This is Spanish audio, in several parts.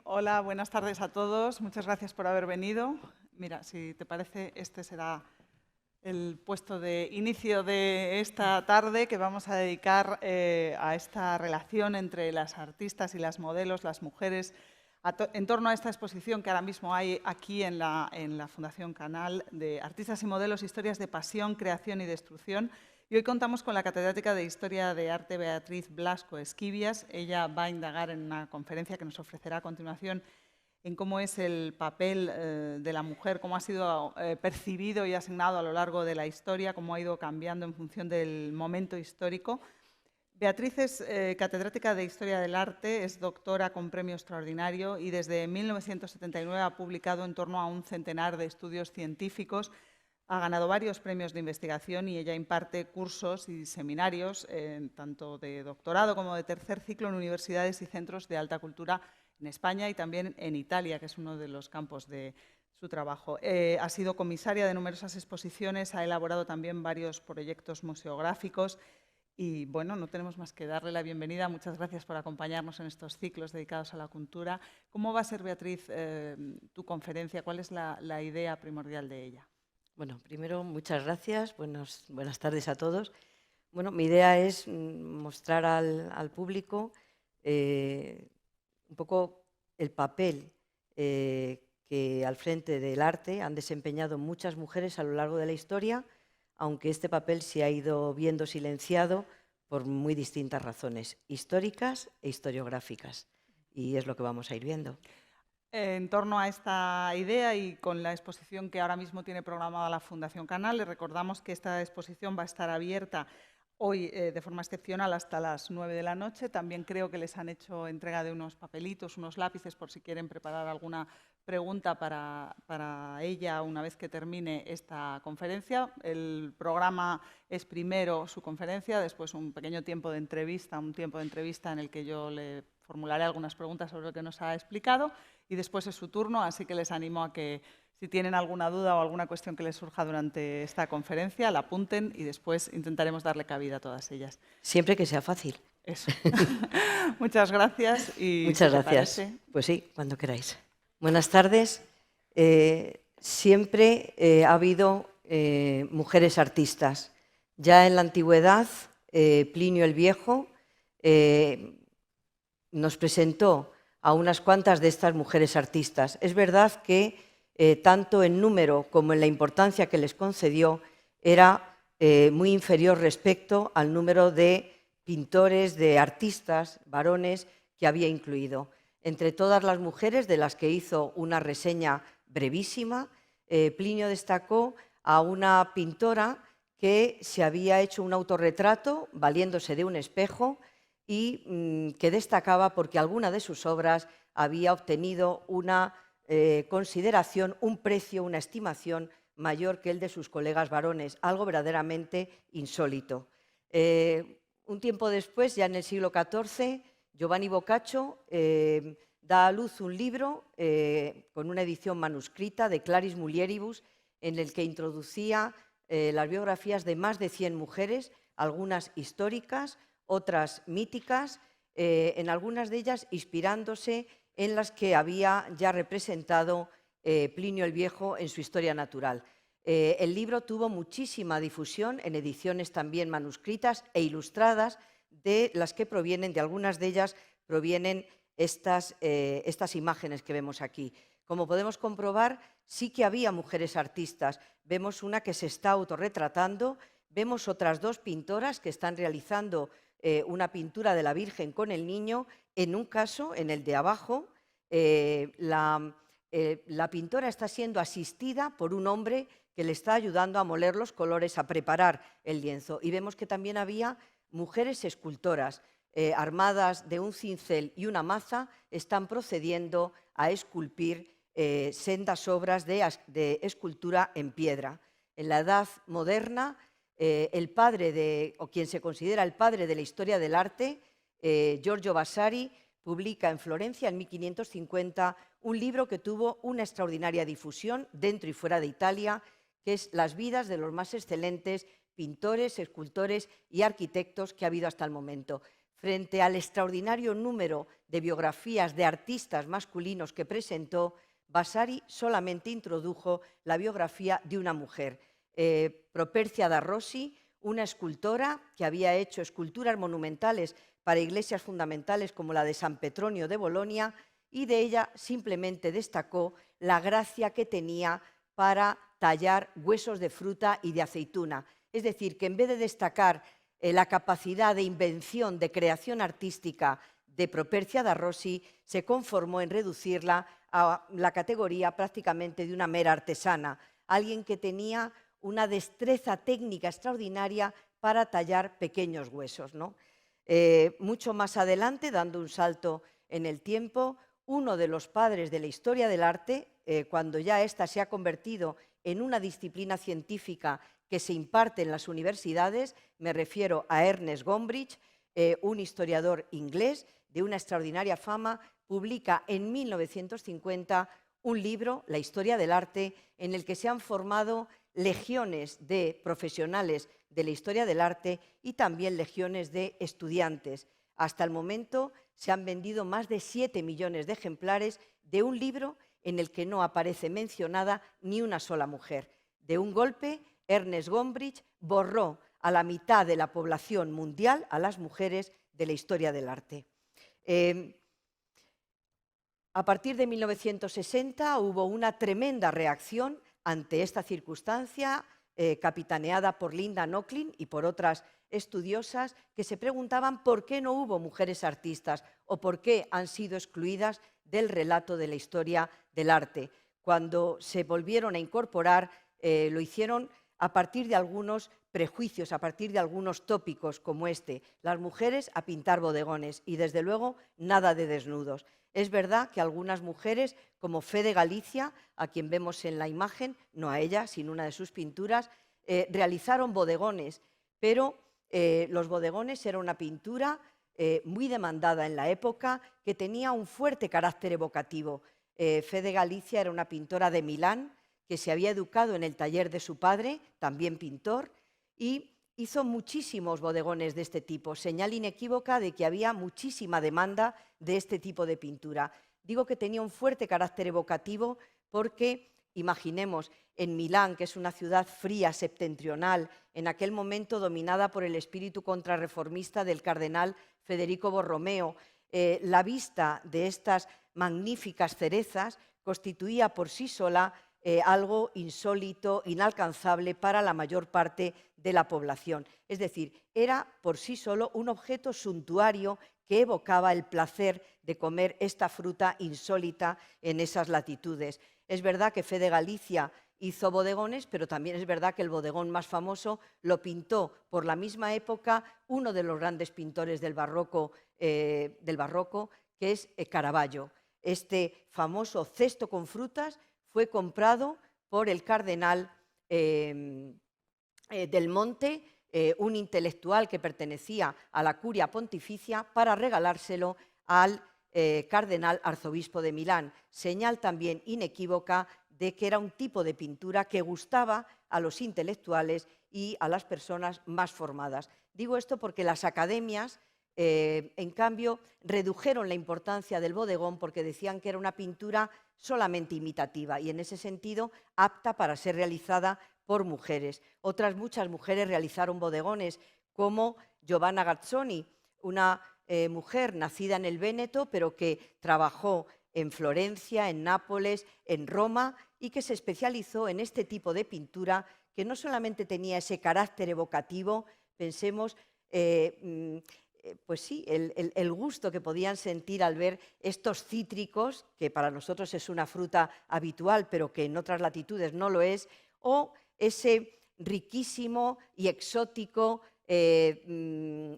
Hola, buenas tardes a todos. Muchas gracias por haber venido. Mira, si te parece, este será el puesto de inicio de esta tarde que vamos a dedicar a esta relación entre las artistas y las modelos, las mujeres, en torno a esta exposición que ahora mismo hay aquí en la Fundación Canal de Artistas y Modelos, Historias de Pasión, Creación y Destrucción. Y hoy contamos con la catedrática de Historia de Arte Beatriz Blasco Esquivias. Ella va a indagar en una conferencia que nos ofrecerá a continuación en cómo es el papel de la mujer, cómo ha sido percibido y asignado a lo largo de la historia, cómo ha ido cambiando en función del momento histórico. Beatriz es catedrática de Historia del Arte, es doctora con premio extraordinario y desde 1979 ha publicado en torno a un centenar de estudios científicos. Ha ganado varios premios de investigación y ella imparte cursos y seminarios, tanto de doctorado como de tercer ciclo, en universidades y centros de alta cultura en España y también en Italia, que es uno de los campos de su trabajo. Ha sido comisaria de numerosas exposiciones, ha elaborado también varios proyectos museográficos y, bueno, no tenemos más que darle la bienvenida. Muchas gracias por acompañarnos en estos ciclos dedicados a la cultura. ¿Cómo va a ser, Beatriz, tu conferencia? ¿Cuál es la idea primordial de ella? Bueno, primero, muchas gracias. Buenas tardes a todos. Bueno, mi idea es mostrar al público un poco el papel que al frente del arte han desempeñado muchas mujeres a lo largo de la historia, aunque este papel se ha ido viendo silenciado por muy distintas razones, históricas e historiográficas. Y es lo que vamos a ir viendo. En torno a esta idea y con la exposición que ahora mismo tiene programada la Fundación Canal, les recordamos que esta exposición va a estar abierta hoy de forma excepcional hasta las 9 de la noche. También creo que les han hecho entrega de unos papelitos, unos lápices, por si quieren preparar alguna pregunta para ella una vez que termine esta conferencia. El programa es primero su conferencia, después un pequeño tiempo de entrevista, en el que yo le formularé algunas preguntas sobre lo que nos ha explicado y después es su turno, así que les animo a que si tienen alguna duda o alguna cuestión que les surja durante esta conferencia, la apunten y después intentaremos darle cabida a todas ellas. Siempre que sea fácil. Eso. Muchas gracias y si Muchas te gracias. parece... Pues sí, cuando queráis. Buenas tardes. Siempre ha habido mujeres artistas. Ya en la antigüedad, Plinio el Viejo nos presentó a unas cuantas de estas mujeres artistas. Es verdad que tanto en número como en la importancia que les concedió era muy inferior respecto al número de pintores, de artistas, varones que había incluido. Entre todas las mujeres de las que hizo una reseña brevísima, Plinio destacó a una pintora que se había hecho un autorretrato valiéndose de un espejo y que destacaba porque alguna de sus obras había obtenido una consideración, un precio, una estimación mayor que el de sus colegas varones, algo verdaderamente insólito. Un tiempo después, ya en el siglo XIV, Giovanni Boccaccio da a luz un libro con una edición manuscrita de Claris Mulieribus, en el que introducía las biografías de más de 100 mujeres, algunas históricas, otras míticas, en algunas de ellas inspirándose en las que había ya representado Plinio el Viejo en su Historia Natural. El libro tuvo muchísima difusión en ediciones también manuscritas e ilustradas, de las que provienen, de algunas de ellas provienen estas imágenes que vemos aquí. Como podemos comprobar, sí que había mujeres artistas. Vemos una que se está autorretratando, vemos otras dos pintoras que están realizando una pintura de la Virgen con el niño. En un caso, en el de abajo, la pintora está siendo asistida por un hombre que le está ayudando a moler los colores, a preparar el lienzo. Y vemos que también había mujeres escultoras armadas de un cincel y una maza, están procediendo a esculpir sendas obras de escultura en piedra. En la Edad Moderna, el padre o quien se considera el padre de la historia del arte, Giorgio Vasari, publica en Florencia en 1550 un libro que tuvo una extraordinaria difusión dentro y fuera de Italia, que es Las vidas de los más excelentes pintores, escultores y arquitectos que ha habido hasta el momento. frente al extraordinario número de biografías de artistas masculinos que presentó, Vasari solamente introdujo la biografía de una mujer, Properzia da Rossi, una escultora que había hecho esculturas monumentales para iglesias fundamentales como la de San Petronio de Bolonia, y de ella simplemente destacó la gracia que tenía para tallar huesos de fruta y de aceituna. Es decir, que en vez de destacar la capacidad de invención, de creación artística de Properzia da Rossi, se conformó en reducirla a la categoría prácticamente de una mera artesana, alguien que tenía una destreza técnica extraordinaria para tallar pequeños huesos, ¿no? Mucho más adelante, dando un salto en el tiempo, uno de los padres de la historia del arte, cuando ya ésta se ha convertido en una disciplina científica que se imparte en las universidades, me refiero a Ernest Gombrich, un historiador inglés de una extraordinaria fama, publica en 1950 un libro, La historia del arte, en el que se han formado legiones de profesionales de la historia del arte y también legiones de estudiantes. Hasta el momento se han vendido más de 7 millones de ejemplares de un libro en el que no aparece mencionada ni una sola mujer. De un golpe, Ernest Gombrich borró a la mitad de la población mundial a las mujeres de la historia del arte. A partir de 1960 hubo una tremenda reacción ante esta circunstancia, capitaneada por Linda Nochlin y por otras estudiosas que se preguntaban por qué no hubo mujeres artistas o por qué han sido excluidas del relato de la historia del arte. Cuando se volvieron a incorporar, lo hicieron a partir de algunos prejuicios, a partir de algunos tópicos como este: las mujeres a pintar bodegones y, desde luego, nada de desnudos. Es verdad que algunas mujeres, como Fede Galicia, a quien vemos en la imagen, no a ella, sino una de sus pinturas, realizaron bodegones, pero los bodegones era una pintura muy demandada en la época, que tenía un fuerte carácter evocativo. Fede Galicia era una pintora de Milán, que se había educado en el taller de su padre, también pintor, y hizo muchísimos bodegones de este tipo, señal inequívoca de que había muchísima demanda de este tipo de pintura. Digo que tenía un fuerte carácter evocativo porque, imaginemos, en Milán, que es una ciudad fría, septentrional, en aquel momento dominada por el espíritu contrarreformista del cardenal Federico Borromeo, la vista de estas magníficas cerezas constituía por sí sola algo insólito, inalcanzable para la mayor parte de la población. Es decir, era por sí solo un objeto suntuario que evocaba el placer de comer esta fruta insólita en esas latitudes. Es verdad que Fede Galicia hizo bodegones, pero también es verdad que el bodegón más famoso lo pintó por la misma época uno de los grandes pintores del barroco, que es Caravaggio. Este famoso cesto con frutas fue comprado por el cardenal del Monte, un intelectual que pertenecía a la curia pontificia, para regalárselo al cardenal arzobispo de Milán, señal también inequívoca de que era un tipo de pintura que gustaba a los intelectuales y a las personas más formadas. Digo esto porque las academias, en cambio, redujeron la importancia del bodegón porque decían que era una pintura solamente imitativa y, en ese sentido, apta para ser realizada por mujeres. Otras muchas mujeres realizaron bodegones, como Giovanna Gazzoni, una mujer nacida en el Véneto, pero que trabajó en Florencia, en Nápoles, en Roma, y que se especializó en este tipo de pintura que no solamente tenía ese carácter evocativo, pensemos, pues sí, el gusto que podían sentir al ver estos cítricos, que para nosotros es una fruta habitual, pero que en otras latitudes no lo es, o ese riquísimo y exótico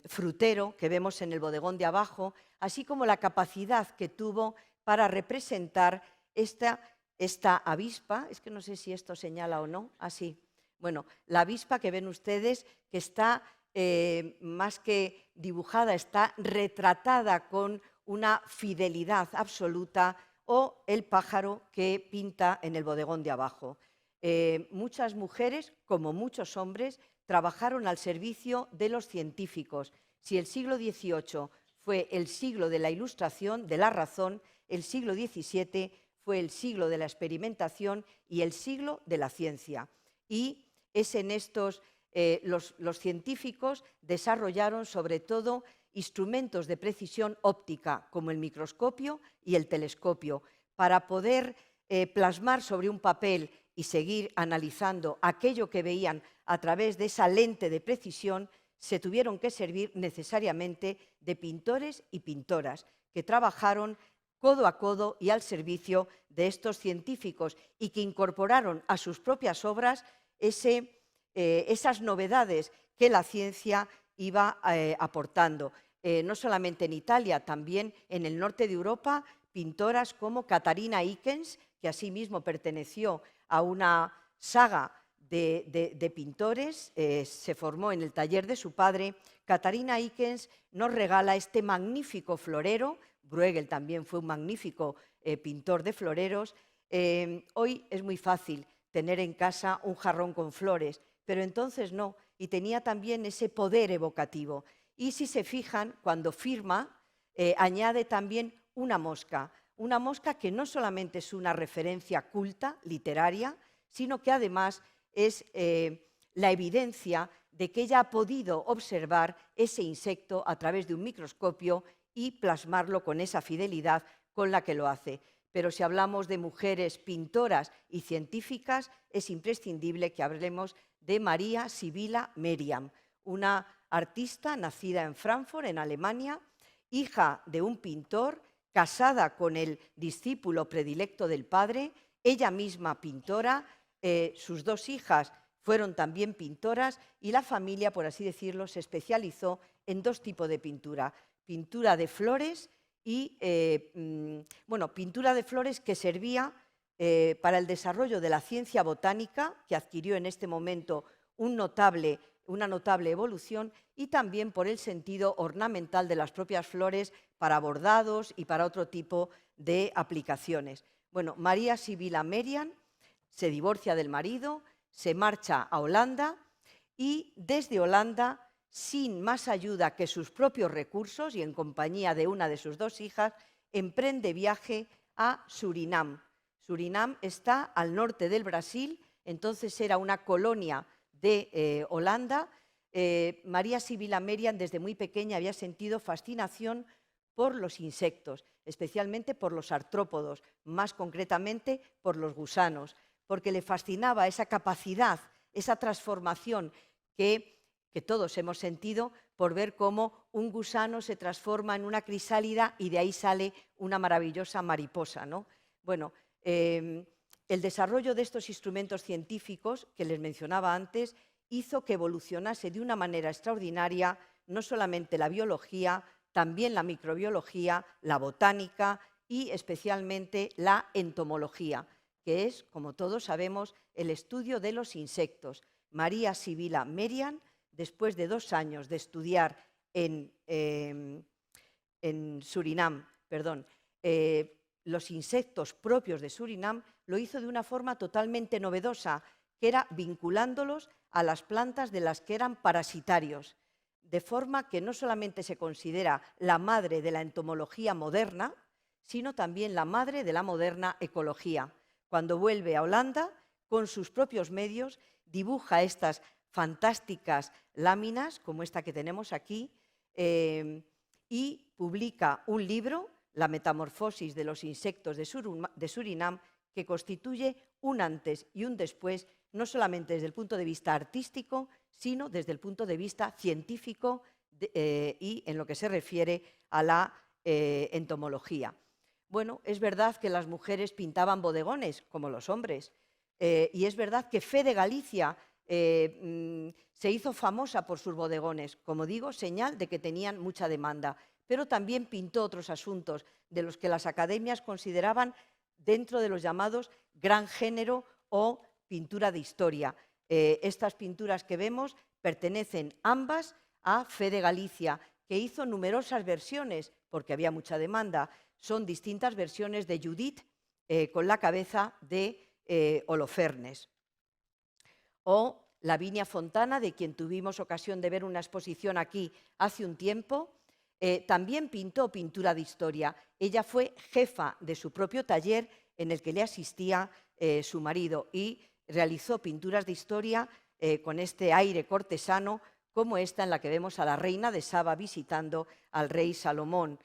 frutero que vemos en el bodegón de abajo, así como la capacidad que tuvo para representar esta avispa. Es que no sé si esto señala o no, así. Bueno, la avispa que ven ustedes, que está más que dibujada, está retratada con una fidelidad absoluta, o el pájaro que pinta en el bodegón de abajo. Muchas mujeres, como muchos hombres, trabajaron al servicio de los científicos. Si el siglo XVIII fue el siglo de la Ilustración, de la razón, el siglo XVII fue el siglo de la experimentación y el siglo de la ciencia. Y es en estos, los científicos desarrollaron sobre todo instrumentos de precisión óptica, como el microscopio y el telescopio, para poder plasmar sobre un papel y seguir analizando aquello que veían a través de esa lente de precisión. Se tuvieron que servir necesariamente de pintores y pintoras que trabajaron codo a codo y al servicio de estos científicos y que incorporaron a sus propias obras esas novedades que la ciencia iba aportando. No solamente en Italia, también en el norte de Europa, pintoras como Catarina Ikens, que asimismo perteneció a una saga de pintores, se formó en el taller de su padre. Catarina Ikens nos regala este magnífico florero. Bruegel también fue un magnífico pintor de floreros. Hoy es muy fácil tener en casa un jarrón con flores, pero entonces no, y tenía también ese poder evocativo. Y si se fijan, cuando firma, añade también una mosca que no solamente es una referencia culta, literaria, sino que además es la evidencia de que ella ha podido observar ese insecto a través de un microscopio y plasmarlo con esa fidelidad con la que lo hace. Pero si hablamos de mujeres pintoras y científicas, es imprescindible que hablemos de María Sibylla Merian, una artista nacida en Frankfurt, en Alemania, hija de un pintor, casada con el discípulo predilecto del padre, ella misma pintora, sus dos hijas fueron también pintoras y la familia, por así decirlo, se especializó en dos tipos de pintura: pintura de flores y, pintura de flores que servía para el desarrollo de la ciencia botánica, que adquirió en este momento una notable evolución, y también por el sentido ornamental de las propias flores para bordados y para otro tipo de aplicaciones. Bueno, María Sibylla Merian se divorcia del marido, se marcha a Holanda y desde Holanda, sin más ayuda que sus propios recursos y en compañía de una de sus dos hijas, emprende viaje a Surinam. Surinam está al norte del Brasil, entonces era una colonia de Holanda. María Sibylla Merian desde muy pequeña había sentido fascinación por los insectos, especialmente por los artrópodos, más concretamente por los gusanos, porque le fascinaba esa capacidad, esa transformación que todos hemos sentido por ver cómo un gusano se transforma en una crisálida y de ahí sale una maravillosa mariposa, ¿no? Bueno, el desarrollo de estos instrumentos científicos que les mencionaba antes hizo que evolucionase de una manera extraordinaria no solamente la biología, también la microbiología, la botánica y especialmente la entomología, que es, como todos sabemos, el estudio de los insectos. María Sibylla Merian, después de 2 años de estudiar en Surinam, los insectos propios de Surinam, lo hizo de una forma totalmente novedosa, que era vinculándolos a las plantas de las que eran parasitarios, de forma que no solamente se considera la madre de la entomología moderna, sino también la madre de la moderna ecología. Cuando vuelve a Holanda, con sus propios medios, dibuja estas fantásticas láminas, como esta que tenemos aquí, y publica un libro, La metamorfosis de los insectos de Surinam, que constituye un antes y un después, no solamente desde el punto de vista artístico, sino desde el punto de vista científico y en lo que se refiere a la entomología. Bueno, es verdad que las mujeres pintaban bodegones, como los hombres, y es verdad que Fe de Galicia se hizo famosa por sus bodegones, como digo, señal de que tenían mucha demanda, pero también pintó otros asuntos de los que las academias consideraban dentro de los llamados gran género o pintura de historia. Estas pinturas que vemos pertenecen ambas a Fe de Galicia, que hizo numerosas versiones, porque había mucha demanda. Son distintas versiones de Judith con la cabeza de Holofernes. O Lavinia Fontana, de quien tuvimos ocasión de ver una exposición aquí hace un tiempo, también pintó pintura de historia. Ella fue jefa de su propio taller en el que le asistía su marido y realizó pinturas de historia con este aire cortesano, como esta en la que vemos a la reina de Saba visitando al rey Salomón.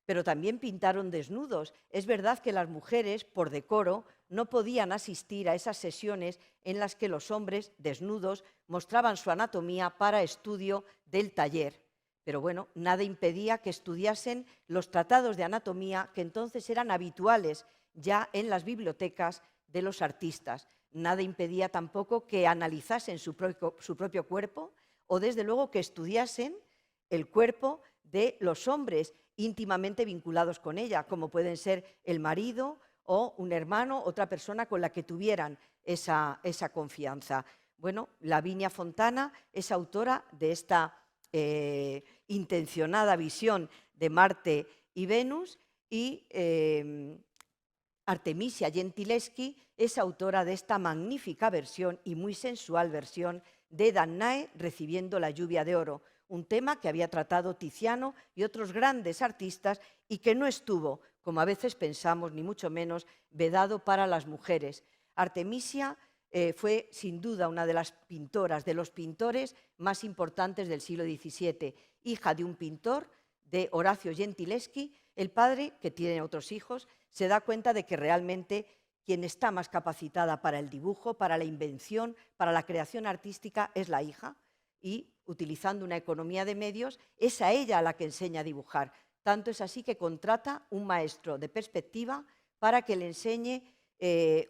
Pero también pintaron desnudos. Es verdad que las mujeres, por decoro, no podían asistir a esas sesiones en las que los hombres, desnudos, mostraban su anatomía para estudio del taller. Pero bueno, nada impedía que estudiasen los tratados de anatomía que entonces eran habituales ya en las bibliotecas de los artistas. Nada impedía tampoco que analizasen su propio cuerpo o desde luego que estudiasen el cuerpo de los hombres íntimamente vinculados con ella, como pueden ser el marido o un hermano, otra persona con la que tuvieran esa confianza. Bueno, Lavinia Fontana es autora de esta intencionada visión de Marte y Venus y Artemisia Gentileschi es autora de esta magnífica versión y muy sensual versión de Danae recibiendo la lluvia de oro, un tema que había tratado Tiziano y otros grandes artistas y que no estuvo, como a veces pensamos, ni mucho menos, vedado para las mujeres. Artemisia fue sin duda una de las pintoras, de los pintores más importantes del siglo XVII, hija de un pintor, de Horacio Gentileschi. El padre, que tiene otros hijos, se da cuenta de que realmente quien está más capacitada para el dibujo, para la invención, para la creación artística es la hija, y utilizando una economía de medios, es a ella a la que enseña a dibujar. Tanto es así que contrata un maestro de perspectiva para que le enseñe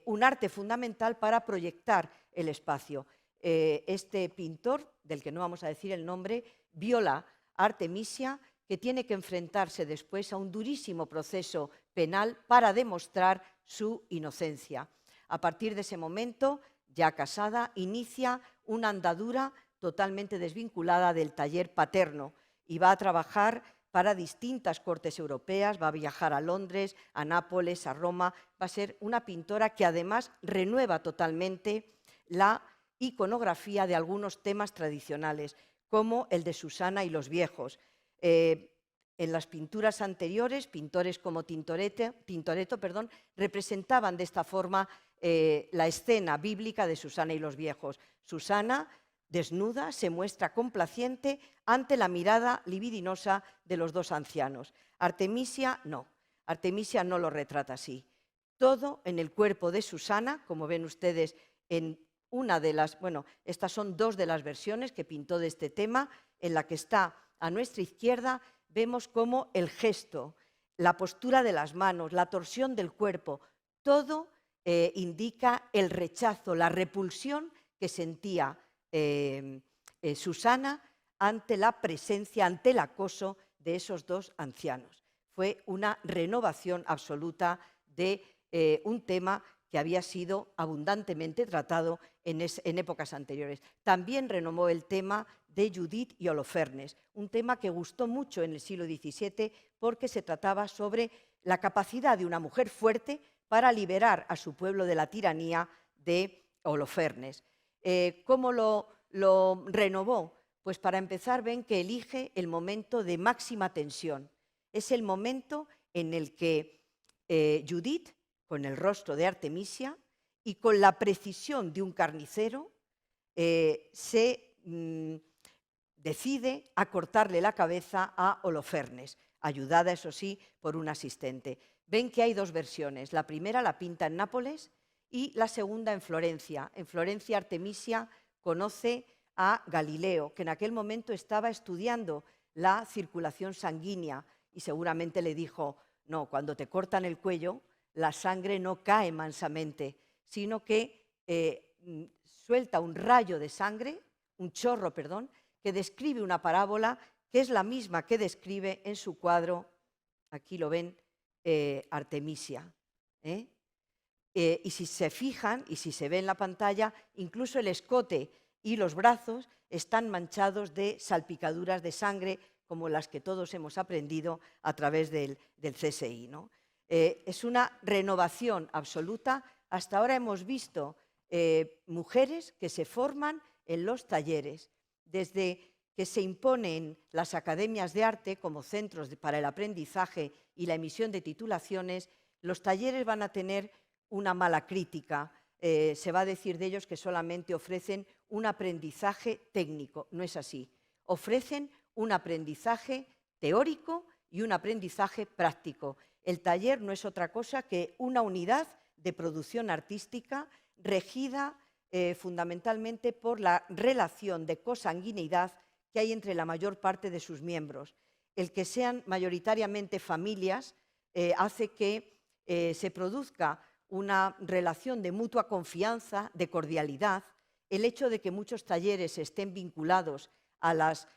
un arte fundamental para proyectar el espacio. Este pintor, del que no vamos a decir el nombre, viola a Artemisia, que tiene que enfrentarse después a un durísimo proceso penal para demostrar su inocencia. A partir de ese momento, ya casada, inicia una andadura totalmente desvinculada del taller paterno y va a trabajar para distintas cortes europeas, va a viajar a Londres, a Nápoles, a Roma. Va a ser una pintora que además renueva totalmente la iconografía de algunos temas tradicionales, como el de Susana y los viejos. En las pinturas anteriores, pintores como Tintoretto, representaban de esta forma la escena bíblica de Susana y los viejos. Susana, desnuda, se muestra complaciente ante la mirada libidinosa de los dos ancianos. Artemisia no lo retrata así. Todo en el cuerpo de Susana, como ven ustedes en una de las, bueno, estas son dos de las versiones que pintó de este tema. En la que está a nuestra izquierda vemos cómo el gesto, la postura de las manos, la torsión del cuerpo, todo indica el rechazo, la repulsión que sentía Susana ante la presencia, ante el acoso de esos dos ancianos. Fue una renovación absoluta de un tema que había sido abundantemente tratado en épocas anteriores. También renovó el tema de Judith y Holofernes, un tema que gustó mucho en el siglo XVII porque se trataba sobre la capacidad de una mujer fuerte para liberar a su pueblo de la tiranía de Holofernes. ¿Cómo lo renovó? Pues para empezar ven que elige el momento de máxima tensión. Es el momento en el que Judith, con el rostro de Artemisia y con la precisión de un carnicero, se decide a cortarle la cabeza a Holofernes, ayudada, eso sí, por un asistente. Ven que hay dos versiones. La primera la pinta en Nápoles y la segunda en Florencia. En Florencia, Artemisia conoce a Galileo, que en aquel momento estaba estudiando la circulación sanguínea y seguramente le dijo: no, cuando te cortan el cuello, la sangre no cae mansamente, sino que suelta un rayo de sangre, un chorro, perdón, que describe una parábola que es la misma que describe en su cuadro, aquí lo ven, Artemisia. Y si se fijan y si se ve en la pantalla, incluso el escote y los brazos están manchados de salpicaduras de sangre, como las que todos hemos aprendido a través del CSI, ¿no? Es una renovación absoluta. Hasta ahora hemos visto mujeres que se forman en los talleres. Desde que se imponen las academias de arte como centros para el aprendizaje y la emisión de titulaciones, los talleres van a tener una mala crítica. Se va a decir de ellos que solamente ofrecen un aprendizaje técnico. No es así. Ofrecen un aprendizaje teórico y un aprendizaje práctico. El taller no es otra cosa que una unidad de producción artística regida fundamentalmente por la relación de consanguinidad que hay entre la mayor parte de sus miembros. El que sean mayoritariamente familias hace que se produzca una relación de mutua confianza, de cordialidad. El hecho de que muchos talleres estén vinculados a las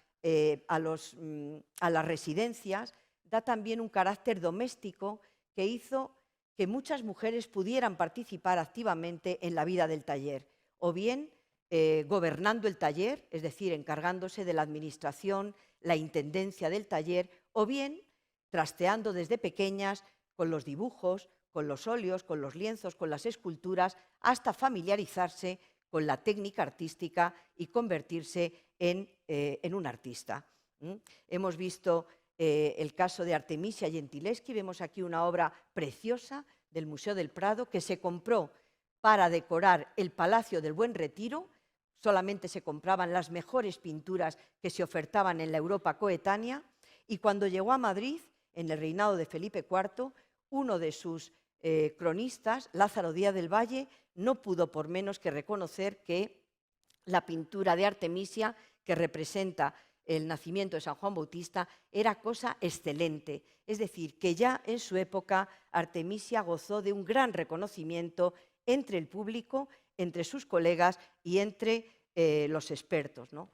residencias da también un carácter doméstico que hizo que muchas mujeres pudieran participar activamente en la vida del taller, o bien gobernando el taller, es decir, encargándose de la administración, la intendencia del taller, o bien trasteando desde pequeñas con los dibujos, con los óleos, con los lienzos, con las esculturas, hasta familiarizarse con la técnica artística y convertirse en un artista. Hemos visto el caso de Artemisia Gentileschi, vemos aquí una obra preciosa del Museo del Prado que se compró para decorar el Palacio del Buen Retiro. Solamente se compraban las mejores pinturas que se ofertaban en la Europa coetánea, y cuando llegó a Madrid, en el reinado de Felipe IV, uno de sus cronistas, Lázaro Díaz del Valle, no pudo por menos que reconocer que la pintura de Artemisia, que representa el nacimiento de San Juan Bautista, era cosa excelente. Es decir, que ya en su época Artemisia gozó de un gran reconocimiento entre el público, entre sus colegas y entre los expertos, ¿no?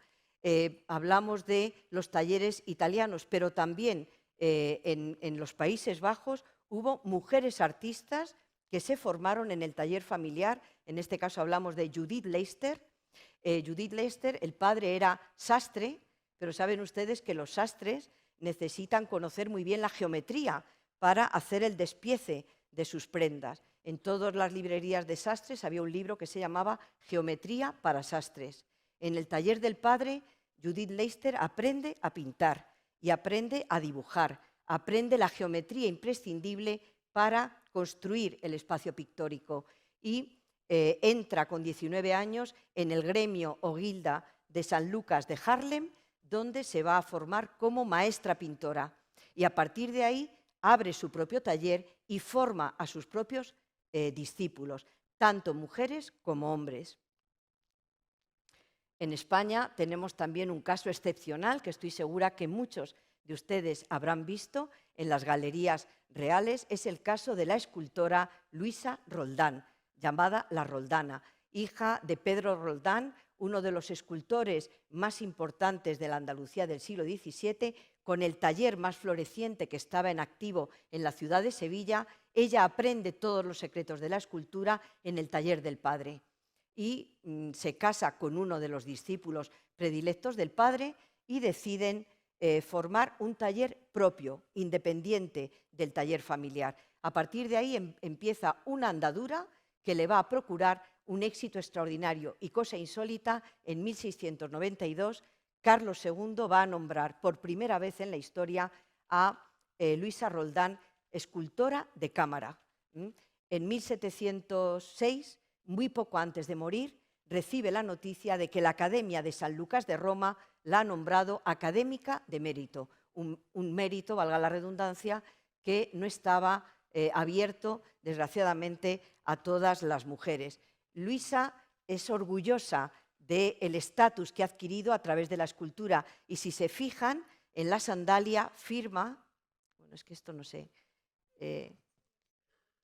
Hablamos de los talleres italianos, pero también en los Países Bajos hubo mujeres artistas que se formaron en el taller familiar. En este caso hablamos de Judith Leister. Judith Leister, el padre era sastre, pero saben ustedes que los sastres necesitan conocer muy bien la geometría para hacer el despiece de sus prendas. En todas las librerías de sastres había un libro que se llamaba Geometría para sastres. En el taller del padre, Judith Leister aprende a pintar y aprende a dibujar, aprende la geometría imprescindible para construir el espacio pictórico y entra con 19 años en el gremio o guilda de San Lucas de Harlem, donde se va a formar como maestra pintora, y a partir de ahí abre su propio taller y forma a sus propios discípulos, tanto mujeres como hombres. En España tenemos también un caso excepcional que estoy segura que muchos de ustedes habrán visto en las galerías reales. Es el caso de la escultora Luisa Roldán, llamada La Roldana, hija de Pedro Roldán, uno de los escultores más importantes de la Andalucía del siglo XVII, con el taller más floreciente que estaba en activo en la ciudad de Sevilla. Ella aprende todos los secretos de la escultura en el taller del padre y se casa con uno de los discípulos predilectos del padre y deciden formar un taller propio, independiente del taller familiar. A partir de ahí empieza una andadura que le va a procurar un éxito extraordinario y, cosa insólita, en 1692 Carlos II va a nombrar por primera vez en la historia a Luisa Roldán escultora de cámara. En 1706, muy poco antes de morir, recibe la noticia de que la Academia de San Lucas de Roma la ha nombrado académica de mérito, un mérito, valga la redundancia, que no estaba abierto, desgraciadamente, a todas las mujeres. Luisa es orgullosa del estatus que ha adquirido a través de la escultura y, si se fijan, en la sandalia firma, bueno, es que esto no sé,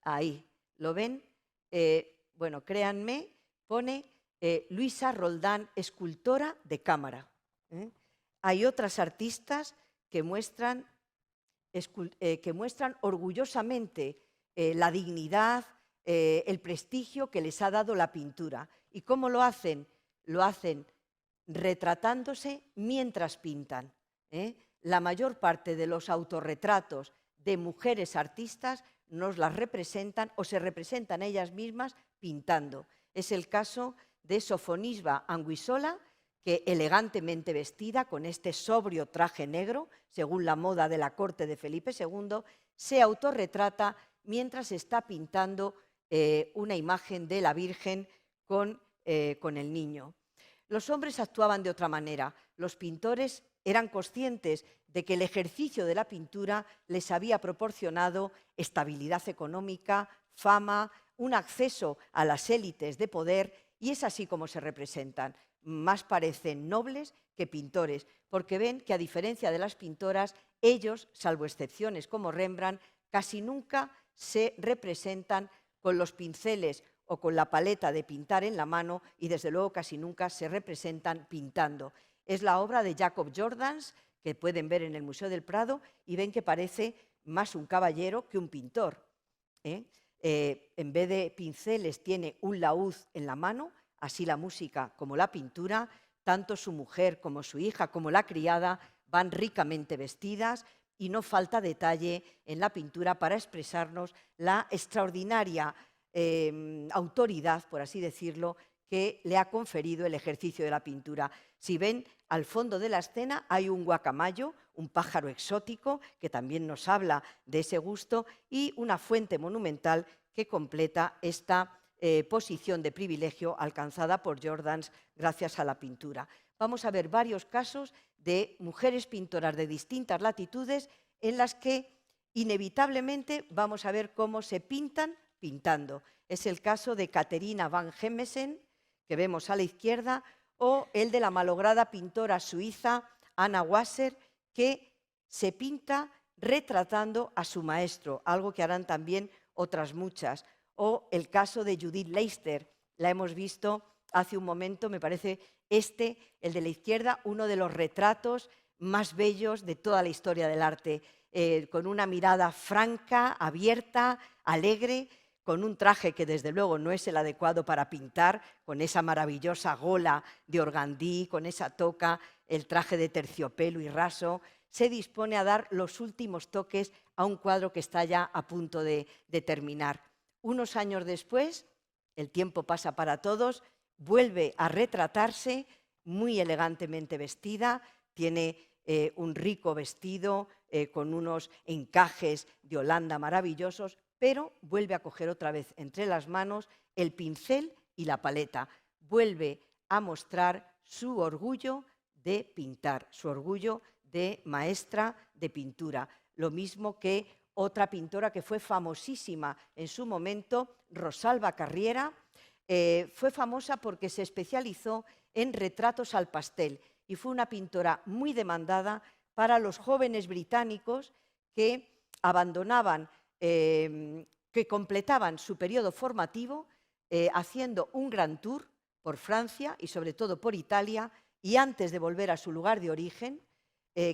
ahí, ¿lo ven? Bueno, créanme, pone Luisa Roldán, escultora de cámara. Hay otras artistas que muestran orgullosamente la dignidad, el prestigio que les ha dado la pintura. ¿Y cómo lo hacen? Lo hacen retratándose mientras pintan. La mayor parte de los autorretratos de mujeres artistas nos las representan o se representan ellas mismas pintando. Es el caso de Sofonisba Anguissola, que elegantemente vestida, con este sobrio traje negro, según la moda de la corte de Felipe II, se autorretrata mientras está pintando una imagen de la Virgen con el niño. Los hombres actuaban de otra manera. Los pintores eran conscientes de que el ejercicio de la pintura les había proporcionado estabilidad económica, fama, un acceso a las élites de poder, y es así como se representan. Más parecen nobles que pintores, porque ven que, a diferencia de las pintoras, ellos, salvo excepciones como Rembrandt, casi nunca se representan con los pinceles o con la paleta de pintar en la mano, y desde luego casi nunca se representan pintando. Es la obra de Jacob Jordaens, que pueden ver en el Museo del Prado, y ven que parece más un caballero que un pintor. En vez de pinceles tiene un laúd en la mano, así la música como la pintura. Tanto su mujer como su hija como la criada van ricamente vestidas, y no falta detalle en la pintura para expresarnos la extraordinaria autoridad, por así decirlo, que le ha conferido el ejercicio de la pintura. Si ven, al fondo de la escena hay un guacamayo, un pájaro exótico, que también nos habla de ese gusto, y una fuente monumental que completa esta posición de privilegio alcanzada por Jordaens gracias a la pintura. Vamos a ver varios casos de mujeres pintoras de distintas latitudes en las que inevitablemente vamos a ver cómo se pintan pintando. Es el caso de Catherina van Hemmesen, que vemos a la izquierda, o el de la malograda pintora suiza Anna Wasser, que se pinta retratando a su maestro, algo que harán también otras muchas. O el caso de Judith Leister, la hemos visto hace un momento, me parece el de la izquierda, uno de los retratos más bellos de toda la historia del arte, con una mirada franca, abierta, alegre, con un traje que desde luego no es el adecuado para pintar, con esa maravillosa gola de organdí, con esa toca, el traje de terciopelo y raso. Se dispone a dar los últimos toques a un cuadro que está ya a punto de terminar. Unos años después, el tiempo pasa para todos, vuelve a retratarse muy elegantemente vestida, tiene un rico vestido con unos encajes de Holanda maravillosos, pero vuelve a coger otra vez entre las manos el pincel y la paleta. Vuelve a mostrar su orgullo de pintar, su orgullo de maestra de pintura. Lo mismo que otra pintora que fue famosísima en su momento, Rosalba Carriera, fue famosa porque se especializó en retratos al pastel y fue una pintora muy demandada para los jóvenes británicos que abandonaban, que completaban su periodo formativo haciendo un gran tour por Francia y sobre todo por Italia, y antes de volver a su lugar de origen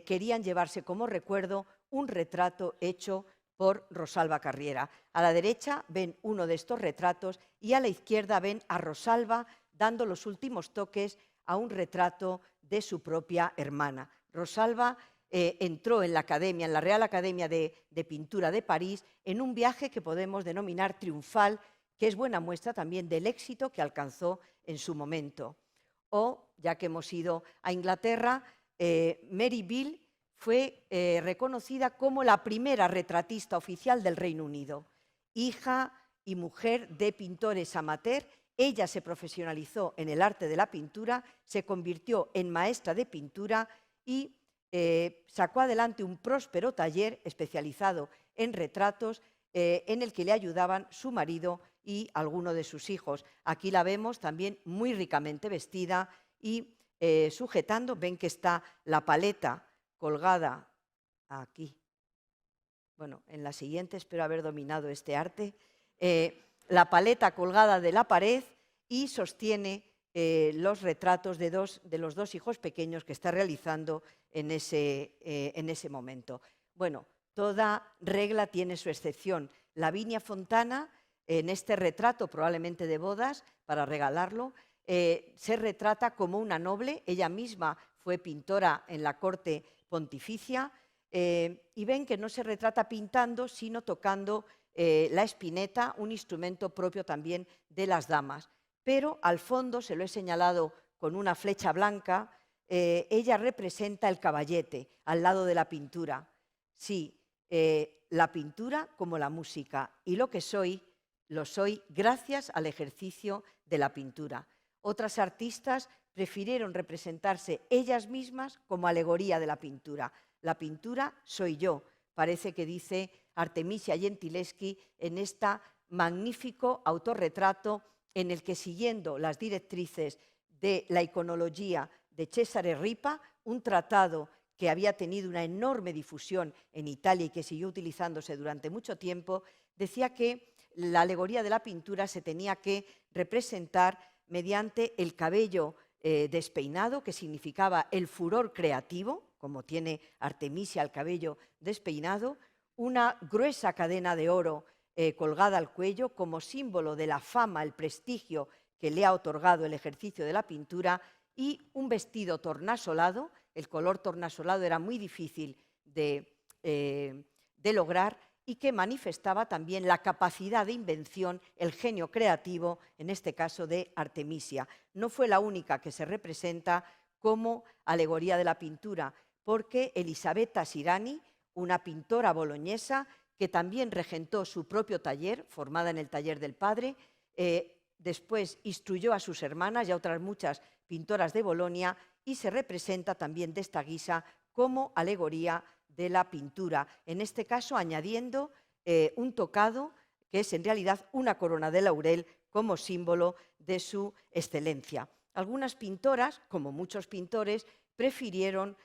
querían llevarse como recuerdo un retrato hecho por Rosalba Carriera. A la derecha ven uno de estos retratos y a la izquierda ven a Rosalba dando los últimos toques a un retrato de su propia hermana. Rosalba entró en la academia, en la Real Academia de Pintura de París, en un viaje que podemos denominar triunfal, que es buena muestra también del éxito que alcanzó en su momento. O, ya que hemos ido a Inglaterra, Mary Beale fue reconocida como la primera retratista oficial del Reino Unido. Hija y mujer de pintores amateur, ella se profesionalizó en el arte de la pintura, se convirtió en maestra de pintura y sacó adelante un próspero taller especializado en retratos en el que le ayudaban su marido y alguno de sus hijos. Aquí la vemos también muy ricamente vestida y sujetando, ven que está la paleta colgada aquí. Bueno, en la siguiente espero haber dominado este arte. La paleta colgada de la pared y sostiene los retratos de los dos hijos pequeños que está realizando en ese momento. Bueno, toda regla tiene su excepción. Lavinia Fontana, en este retrato, probablemente de bodas, para regalarlo, se retrata como una noble. Ella misma fue pintora en la corte pontificia, y ven que no se retrata pintando, sino tocando la espineta, un instrumento propio también de las damas. pero al fondo, se lo he señalado con una flecha blanca, ella representa el caballete al lado de la pintura. Sí, la pintura como la música, y lo que soy, lo soy gracias al ejercicio de la pintura. Otras artistas prefirieron representarse ellas mismas como alegoría de la pintura. La pintura soy yo, parece que dice Artemisia Gentileschi en este magnífico autorretrato en el que, siguiendo las directrices de la iconología de Cesare Ripa, un tratado que había tenido una enorme difusión en Italia y que siguió utilizándose durante mucho tiempo, decía que la alegoría de la pintura se tenía que representar mediante el cabello despeinado, que significaba el furor creativo, como tiene Artemisia el cabello despeinado, una gruesa cadena de oro colgada al cuello como símbolo de la fama, el prestigio que le ha otorgado el ejercicio de la pintura, y un vestido tornasolado. El color tornasolado era muy difícil de lograr, y que manifestaba también la capacidad de invención, el genio creativo, en este caso de Artemisia. No fue la única que se representa como alegoría de la pintura, porque Elisabetta Sirani, una pintora boloñesa que también regentó su propio taller, formada en el taller del padre, después instruyó a sus hermanas y a otras muchas pintoras de Bolonia, y se representa también de esta guisa como alegoría de la pintura, en este caso añadiendo un tocado que es en realidad una corona de laurel como símbolo de su excelencia. Algunas pintoras, como muchos pintores, prefirieron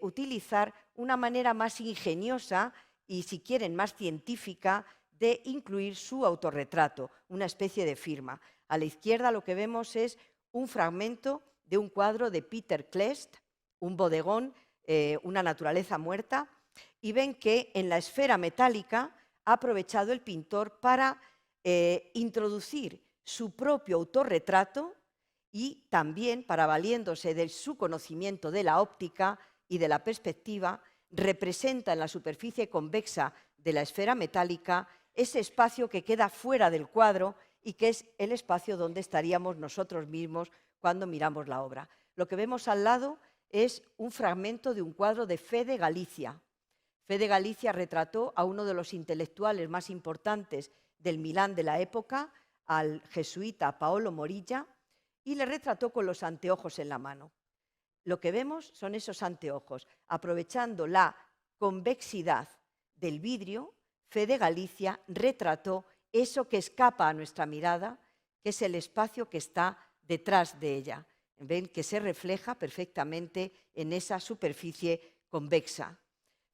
utilizar una manera más ingeniosa y, si quieren, más científica de incluir su autorretrato, una especie de firma. A la izquierda lo que vemos es un fragmento de un cuadro de Peter Kleist, un bodegón, una naturaleza muerta, y ven que en la esfera metálica ha aprovechado el pintor para introducir su propio autorretrato, y también, para, valiéndose de su conocimiento de la óptica y de la perspectiva, representa en la superficie convexa de la esfera metálica ese espacio que queda fuera del cuadro y que es el espacio donde estaríamos nosotros mismos cuando miramos la obra. Lo que vemos al lado es un fragmento de un cuadro de Fede Galizia. Fede Galizia retrató a uno de los intelectuales más importantes del Milán de la época, al jesuita Paolo Morilla, y le retrató con los anteojos en la mano. Lo que vemos son esos anteojos. Aprovechando la convexidad del vidrio, Fede Galizia retrató eso que escapa a nuestra mirada, que es el espacio que está detrás de ella. Ven que se refleja perfectamente en esa superficie convexa.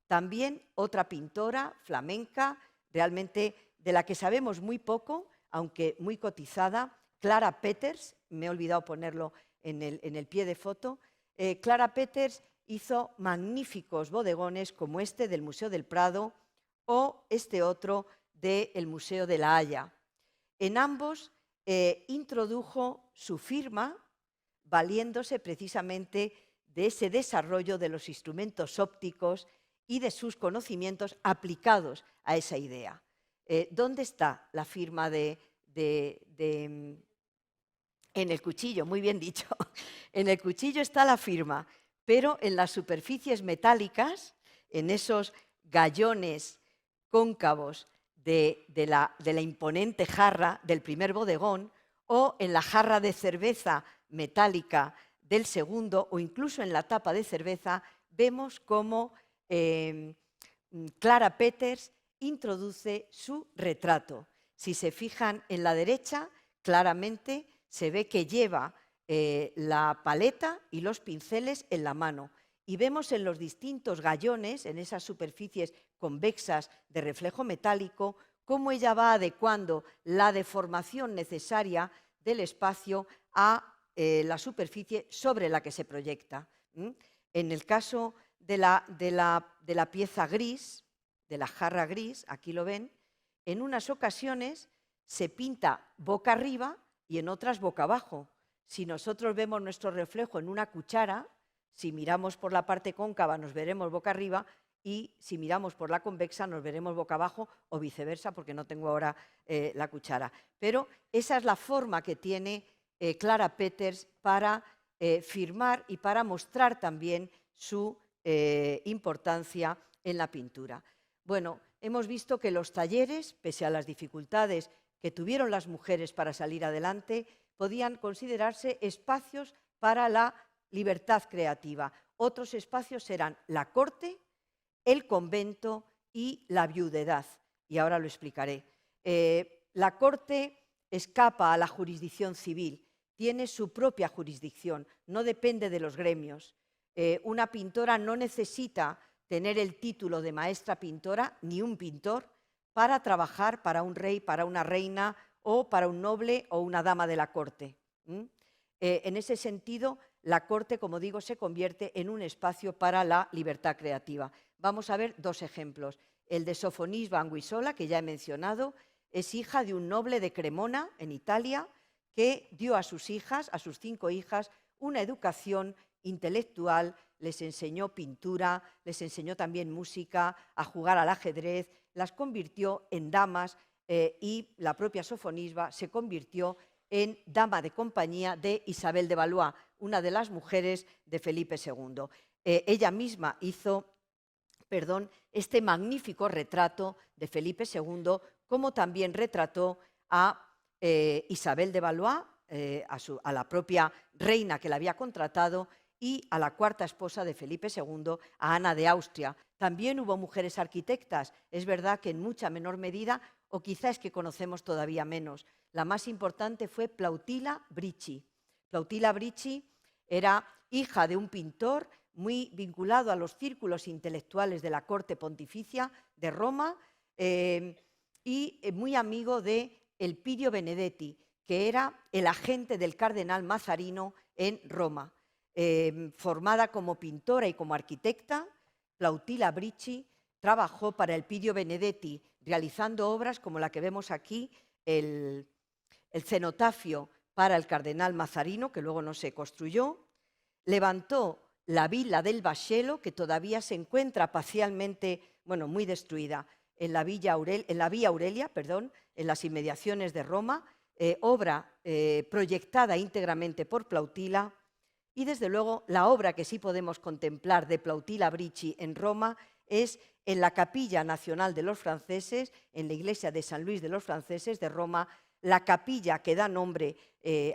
También otra pintora flamenca, realmente de la que sabemos muy poco, aunque muy cotizada, Clara Peters, me he olvidado ponerlo en el pie de foto. Clara Peters hizo magníficos bodegones como este del Museo del Prado o este otro del Museo de La Haya. En ambos introdujo su firma, valiéndose precisamente de ese desarrollo de los instrumentos ópticos y de sus conocimientos aplicados a esa idea. ¿Dónde está la firma en el cuchillo? Muy bien dicho. En el cuchillo está la firma, pero en las superficies metálicas, en esos gallones cóncavos de la imponente jarra del primer bodegón, o en la jarra de cerveza metálica del segundo, o incluso en la tapa de cerveza, vemos cómo Clara Peters introduce su retrato. Si se fijan en la derecha, claramente se ve que lleva la paleta y los pinceles en la mano. Y vemos en los distintos gallones, en esas superficies convexas de reflejo metálico, cómo ella va adecuando la deformación necesaria del espacio a la superficie sobre la que se proyecta. En el caso de la pieza gris, de la jarra gris, aquí lo ven, en unas ocasiones se pinta boca arriba y en otras boca abajo. Si nosotros vemos nuestro reflejo en una cuchara, si miramos por la parte cóncava nos veremos boca arriba, y si miramos por la convexa nos veremos boca abajo o viceversa, porque no tengo ahora la cuchara. Pero esa es la forma que tiene Clara Peters para firmar y para mostrar también su importancia en la pintura. Bueno, hemos visto que los talleres, pese a las dificultades que tuvieron las mujeres para salir adelante, podían considerarse espacios para la libertad creativa. Otros espacios eran la corte, el convento y la viudedad. Y ahora lo explicaré. La corte escapa a la jurisdicción civil, tiene su propia jurisdicción, no depende de los gremios. Una pintora no necesita tener el título de maestra pintora, ni un pintor, para trabajar para un rey, para una reina o para un noble o una dama de la corte. En ese sentido, la corte, como digo, se convierte en un espacio para la libertad creativa. Vamos a ver dos ejemplos. El de Sofonisba Anguissola, que ya he mencionado, es hija de un noble de Cremona, en Italia, que dio a sus hijas, a sus 5 hijas, una educación intelectual, les enseñó pintura, les enseñó también música, a jugar al ajedrez, las convirtió en damas y la propia Sofonisba se convirtió en dama de compañía de Isabel de Valois, una de las mujeres de Felipe II. Ella misma hizo este magnífico retrato de Felipe II, como también retrató a Isabel de Valois, a la propia reina que la había contratado, y a la 4ª esposa de Felipe II, a Ana de Austria. También hubo mujeres arquitectas, es verdad que en mucha menor medida, o quizás que conocemos todavía menos. La más importante fue Plautilla Bricci. Plautilla Bricci era hija de un pintor muy vinculado a los círculos intelectuales de la corte pontificia de Roma y muy amigo de Elpidio Benedetti, que era el agente del cardenal Mazarino en Roma. Formada como pintora y como arquitecta, Plautilla Bricci trabajó para Elpidio Benedetti, realizando obras como la que vemos aquí, el cenotafio para el cardenal Mazarino, que luego no se construyó. Levantó la villa del Vascello, que todavía se encuentra parcialmente, bueno, muy destruida, en la Vía Aurelia, en las inmediaciones de Roma, obra proyectada íntegramente por Plautilla. Y desde luego la obra que sí podemos contemplar de Plautilla Bricci en Roma es en la Capilla Nacional de los Franceses, en la iglesia de San Luis de los Franceses de Roma, la capilla que da nombre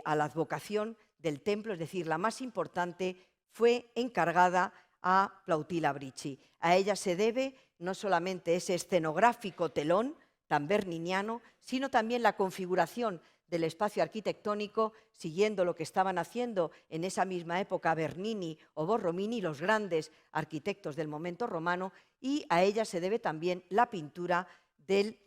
a la advocación del templo, es decir, la más importante, fue encargada a Plautilla Bricci. A ella se debe no solamente ese escenográfico telón tan berniniano, sino también la configuración del espacio arquitectónico, siguiendo lo que estaban haciendo en esa misma época Bernini o Borromini, los grandes arquitectos del momento romano, y a ella se debe también la pintura del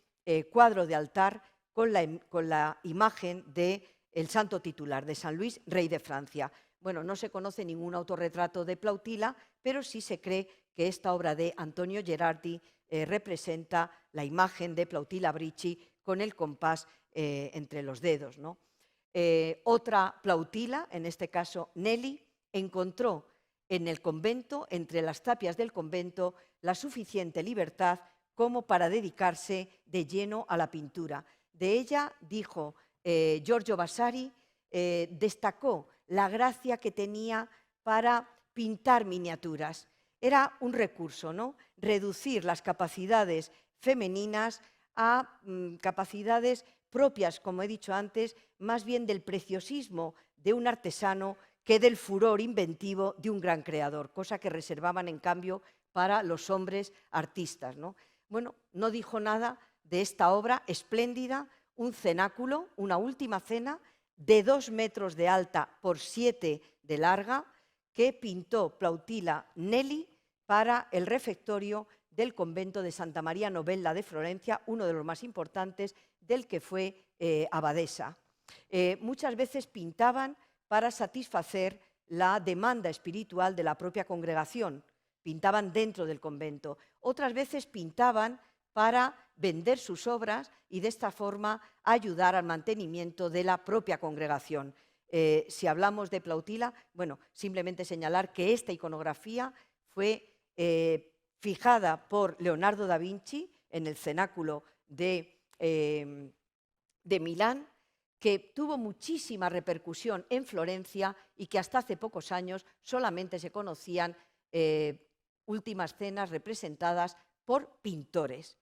cuadro de altar con la imagen del santo titular, de San Luis, rey de Francia. Bueno, no se conoce ningún autorretrato de Plautilla, pero sí se cree que esta obra de Antonio Gherardi representa la imagen de Plautilla Bricci con el compás entre los dedos, ¿no? Otra Plautilla, en este caso Nelly, encontró en el convento, entre las tapias del convento, la suficiente libertad como para dedicarse de lleno a la pintura. De ella, dijo Giorgio Vasari, destacó la gracia que tenía para pintar miniaturas. Era un recurso, ¿no? Reducir las capacidades femeninas a capacidades propias, como he dicho antes, más bien del preciosismo de un artesano que del furor inventivo de un gran creador, cosa que reservaban en cambio para los hombres artistas, ¿no? Bueno, no dijo nada de esta obra espléndida, un cenáculo, una última cena de 2 metros de alta por 7 de larga, que pintó Plautilla Nelly para el refectorio del convento de Santa María Novella de Florencia, uno de los más importantes, del que fue abadesa. Muchas veces pintaban para satisfacer la demanda espiritual de la propia congregación, pintaban dentro del convento. Otras veces pintaban para vender sus obras y de esta forma ayudar al mantenimiento de la propia congregación. Si hablamos de Plautilla, bueno, simplemente señalar que esta iconografía fue fijada por Leonardo da Vinci en el cenáculo de Milán, que tuvo muchísima repercusión en Florencia y que hasta hace pocos años solamente se conocían últimas cenas representadas por pintores.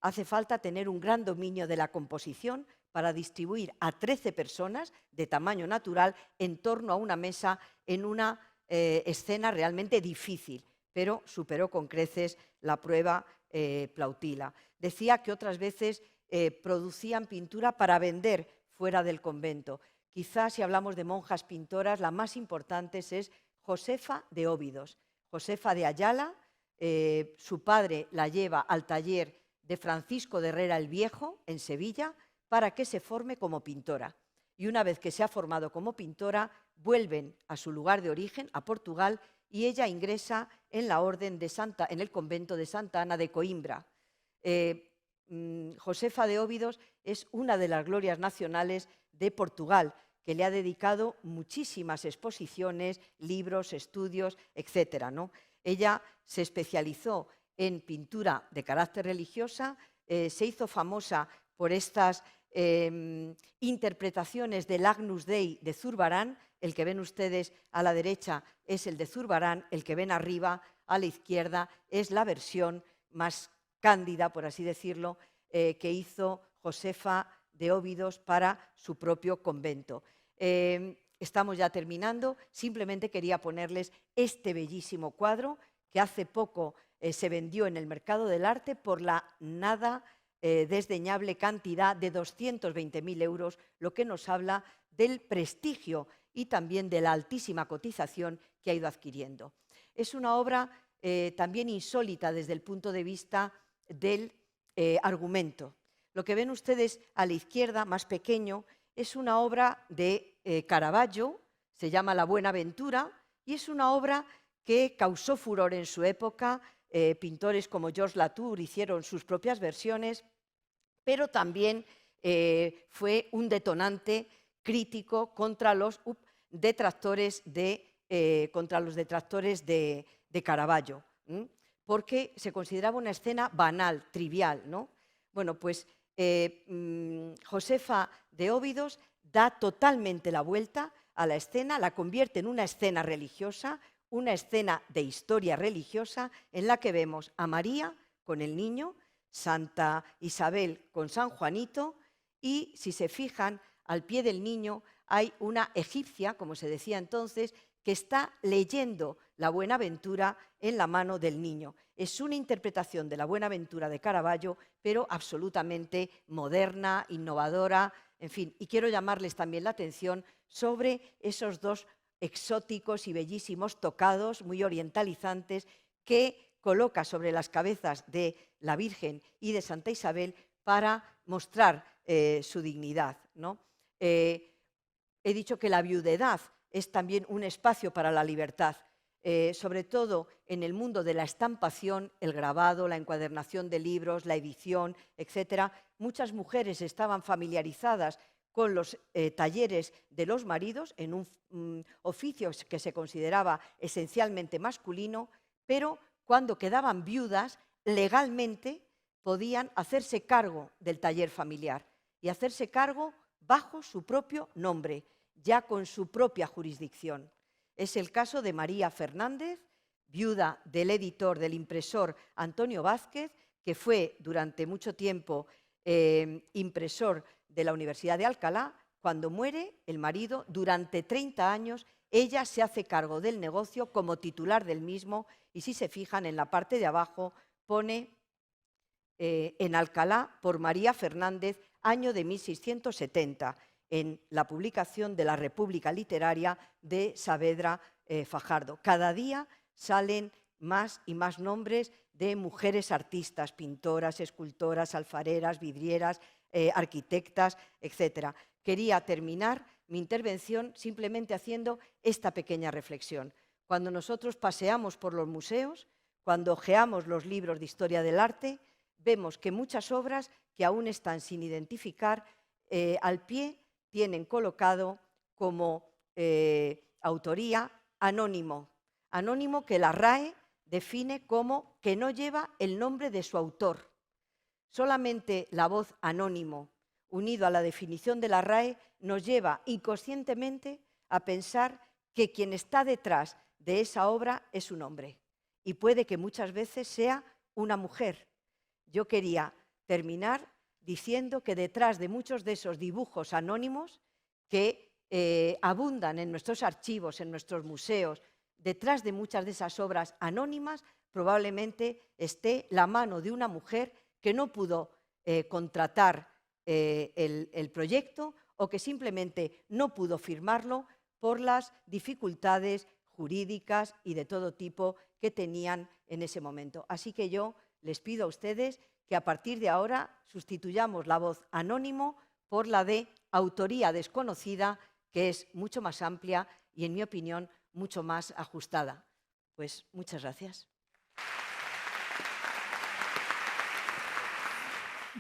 Hace falta tener un gran dominio de la composición para distribuir a 13 personas de tamaño natural en torno a una mesa en una escena realmente difícil, pero superó con creces la prueba Plautila. Decía que otras veces producían pintura para vender fuera del convento. Quizás, si hablamos de monjas pintoras, la más importante es Josefa de Óbidos. Josefa de Ayala, su padre la lleva al taller de Francisco de Herrera el Viejo, en Sevilla, para que se forme como pintora. Y una vez que se ha formado como pintora, vuelven a su lugar de origen, a Portugal, y ella ingresa en la orden en el convento de Santa Ana de Coimbra. Josefa de Óbidos es una de las glorias nacionales de Portugal, que le ha dedicado muchísimas exposiciones, libros, estudios, etc., ¿no? Ella se especializó en pintura de carácter religiosa, se hizo famosa por estas interpretaciones del Agnus Dei de Zurbarán. El que ven ustedes a la derecha es el de Zurbarán, el que ven arriba a la izquierda es la versión más cándida, por así decirlo, que hizo Josefa de Óbidos para su propio convento. Estamos ya terminando, simplemente quería ponerles este bellísimo cuadro que hace poco se vendió en el mercado del arte por la nada desdeñable cantidad de 220.000 euros, lo que nos habla del prestigio y también de la altísima cotización que ha ido adquiriendo. Es una obra también insólita desde el punto de vista del argumento. Lo que ven ustedes a la izquierda, más pequeño, es una obra de Caravaggio, se llama La Buena Ventura, y es una obra que causó furor en su época. Pintores como Georges Latour hicieron sus propias versiones, pero también fue un detonante crítico contra los detractores de Caravaggio, porque se consideraba una escena banal, trivial, ¿no? Bueno, pues Josefa de Óbidos da totalmente la vuelta a la escena, la convierte en una escena religiosa, una escena de historia religiosa en la que vemos a María con el niño, Santa Isabel con San Juanito y, si se fijan, al pie del niño hay una egipcia, como se decía entonces, que está leyendo la Buenaventura en la mano del niño. Es una interpretación de la Buenaventura de Caravaggio, pero absolutamente moderna, innovadora, en fin. Y quiero llamarles también la atención sobre esos dos exóticos y bellísimos tocados, muy orientalizantes, que coloca sobre las cabezas de la Virgen y de Santa Isabel para mostrar su dignidad, ¿no? He dicho que la viudedad es también un espacio para la libertad, sobre todo en el mundo de la estampación, el grabado, la encuadernación de libros, la edición, etc. Muchas mujeres estaban familiarizadas con los talleres de los maridos, en un oficio que se consideraba esencialmente masculino, pero cuando quedaban viudas, legalmente podían hacerse cargo del taller familiar y hacerse cargo bajo su propio nombre, ya con su propia jurisdicción. Es el caso de María Fernández, viuda del editor, del impresor Antonio Vázquez, que fue durante mucho tiempo impresor de la Universidad de Alcalá. Cuando muere el marido, durante 30 años, ella se hace cargo del negocio como titular del mismo y, si se fijan, en la parte de abajo pone en Alcalá por María Fernández, año de 1670, en la publicación de la República Literaria de Saavedra Fajardo. Cada día salen más y más nombres de mujeres artistas, pintoras, escultoras, alfareras, vidrieras, arquitectas, etc. Quería terminar mi intervención simplemente haciendo esta pequeña reflexión. Cuando nosotros paseamos por los museos, cuando hojeamos los libros de historia del arte, vemos que muchas obras que aún están sin identificar, al pie tienen colocado como autoría anónimo, anónimo que la RAE define como que no lleva el nombre de su autor. Solamente la voz anónimo, unido a la definición de la RAE, nos lleva inconscientemente a pensar que quien está detrás de esa obra es un hombre. Y puede que muchas veces sea una mujer. Yo quería terminar diciendo que detrás de muchos de esos dibujos anónimos que abundan en nuestros archivos, en nuestros museos, detrás de muchas de esas obras anónimas probablemente esté la mano de una mujer que no pudo contratar el proyecto o que simplemente no pudo firmarlo por las dificultades jurídicas y de todo tipo que tenían en ese momento. Así que yo les pido a ustedes que a partir de ahora sustituyamos la voz anónimo por la de autoría desconocida, que es mucho más amplia y, en mi opinión, mucho más ajustada. Pues muchas gracias.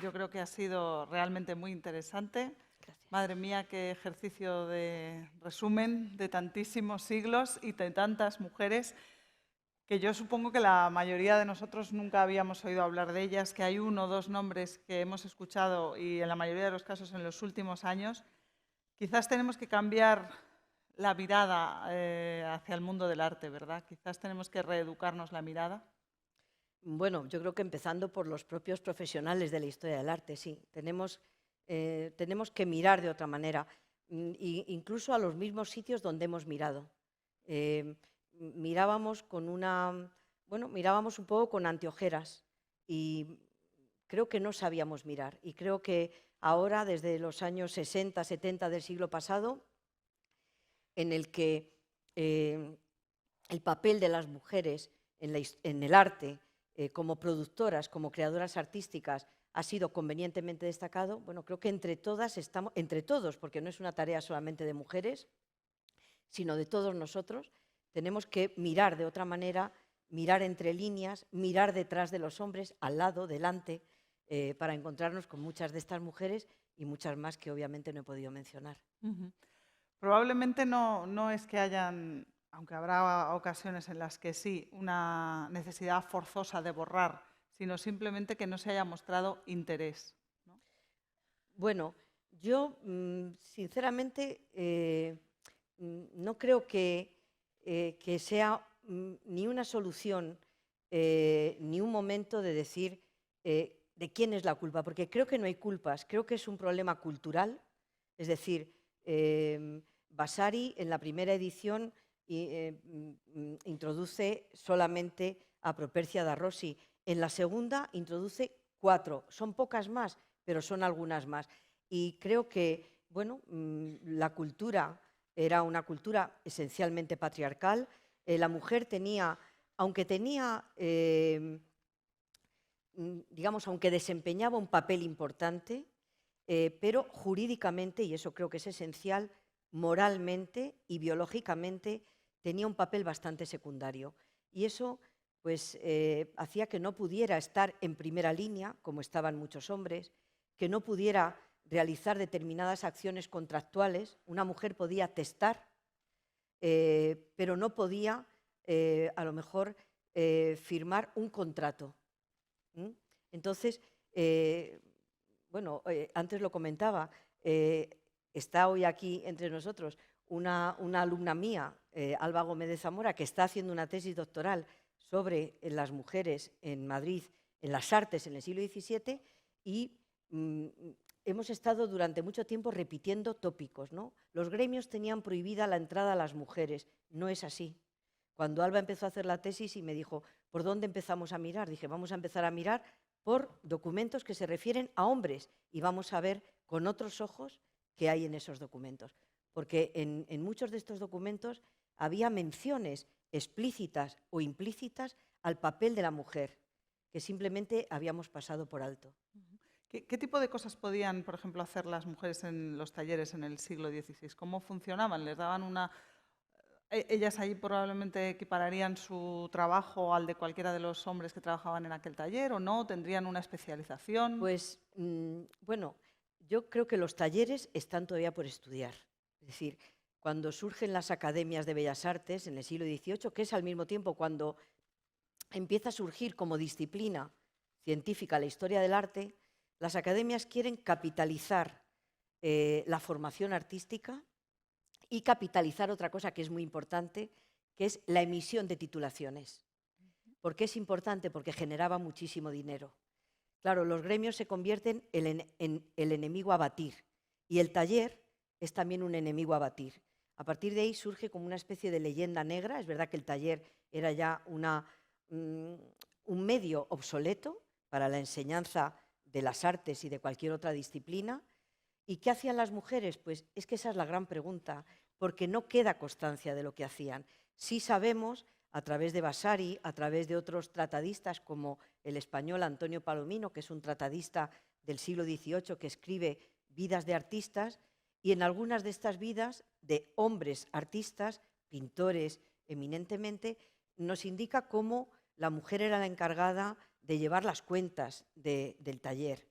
Yo creo que ha sido realmente muy interesante. Gracias. Madre mía, qué ejercicio de resumen de tantísimos siglos y de tantas mujeres que yo supongo que la mayoría de nosotros nunca habíamos oído hablar de ellas, que hay uno o dos nombres que hemos escuchado y en la mayoría de los casos en los últimos años. Quizás tenemos que cambiar la mirada hacia el mundo del arte, ¿verdad? Quizás tenemos que reeducarnos la mirada. Bueno, yo creo que empezando por los propios profesionales de la historia del arte, sí. Tenemos que mirar de otra manera, incluso a los mismos sitios donde hemos mirado. Mirábamos mirábamos un poco con anteojeras y creo que no sabíamos mirar. Y creo que ahora, desde los años 60, 70 del siglo pasado, en el que el papel de las mujeres en el arte, como productoras, como creadoras artísticas, ha sido convenientemente destacado. Bueno, creo que entre todos, porque no es una tarea solamente de mujeres, sino de todos nosotros, tenemos que mirar de otra manera, mirar entre líneas, mirar detrás de los hombres, al lado, delante, para encontrarnos con muchas de estas mujeres y muchas más que obviamente no he podido mencionar. Probablemente no es que hayan, aunque habrá ocasiones en las que sí, una necesidad forzosa de borrar, sino simplemente que no se haya mostrado interés, ¿no? Bueno, yo sinceramente no creo que sea ni una solución ni un momento de decir de quién es la culpa, porque creo que no hay culpas, creo que es un problema cultural, es decir, Vasari en la primera edición introduce solamente a Propercia da Rossi, en la segunda introduce 4, son pocas más, pero son algunas más. Y creo que, bueno, la cultura era una cultura esencialmente patriarcal. La mujer tenía, aunque desempeñaba un papel importante, pero jurídicamente, y eso creo que es esencial, moralmente y biológicamente tenía un papel bastante secundario. Y eso pues hacía que no pudiera estar en primera línea, como estaban muchos hombres, que no pudiera realizar determinadas acciones contractuales. Una mujer podía testar, pero no podía, a lo mejor, firmar un contrato. Entonces, bueno, antes lo comentaba, está hoy aquí entre nosotros una alumna mía, Alba Gómez de Zamora, que está haciendo una tesis doctoral sobre las mujeres en Madrid, en las artes en el siglo XVII, y hemos estado durante mucho tiempo repitiendo tópicos, ¿no? Los gremios tenían prohibida la entrada a las mujeres. No es así. Cuando Alba empezó a hacer la tesis y me dijo, ¿por dónde empezamos a mirar? Dije, vamos a empezar a mirar por documentos que se refieren a hombres y vamos a ver con otros ojos qué hay en esos documentos. Porque en muchos de estos documentos había menciones explícitas o implícitas al papel de la mujer, que simplemente habíamos pasado por alto. ¿Qué tipo de cosas podían, por ejemplo, hacer las mujeres en los talleres en el siglo XVI? ¿Cómo funcionaban? ¿Les daban una...? ¿Ellas ahí probablemente equipararían su trabajo al de cualquiera de los hombres que trabajaban en aquel taller o no? ¿Tendrían una especialización? Pues, bueno, yo creo que los talleres están todavía por estudiar. Es decir, cuando surgen las academias de Bellas Artes en el siglo XVIII, que es al mismo tiempo cuando empieza a surgir como disciplina científica la historia del arte, las academias quieren capitalizar la formación artística y capitalizar otra cosa que es muy importante, que es la emisión de titulaciones. ¿Por qué es importante? Porque generaba muchísimo dinero. Claro, los gremios se convierten en el enemigo a batir y el taller es también un enemigo a batir. A partir de ahí surge como una especie de leyenda negra. Es verdad que el taller era ya un medio obsoleto para la enseñanza de las artes y de cualquier otra disciplina. ¿Y qué hacían las mujeres? Pues es que esa es la gran pregunta, porque no queda constancia de lo que hacían. Sí sabemos, a través de Vasari, a través de otros tratadistas como el español Antonio Palomino, que es un tratadista del siglo XVIII que escribe vidas de artistas, y en algunas de estas vidas de hombres artistas, pintores eminentemente, nos indica cómo la mujer era la encargada de llevar las cuentas del taller,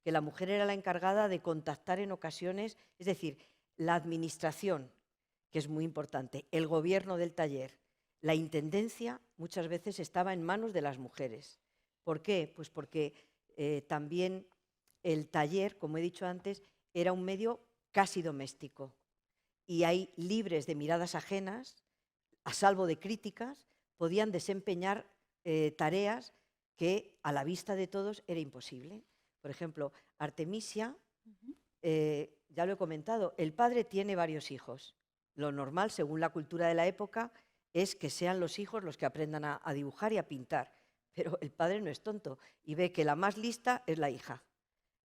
que la mujer era la encargada de contactar en ocasiones, es decir, la administración, que es muy importante, el gobierno del taller, la intendencia muchas veces estaba en manos de las mujeres. ¿Por qué? Pues porque también el taller, como he dicho antes, era un medio casi doméstico y ahí, libres de miradas ajenas, a salvo de críticas, podían desempeñar tareas que a la vista de todos era imposible. Por ejemplo, Artemisia, ya lo he comentado, el padre tiene varios hijos. Lo normal, según la cultura de la época, es que sean los hijos los que aprendan a dibujar y a pintar. Pero el padre no es tonto y ve que la más lista es la hija.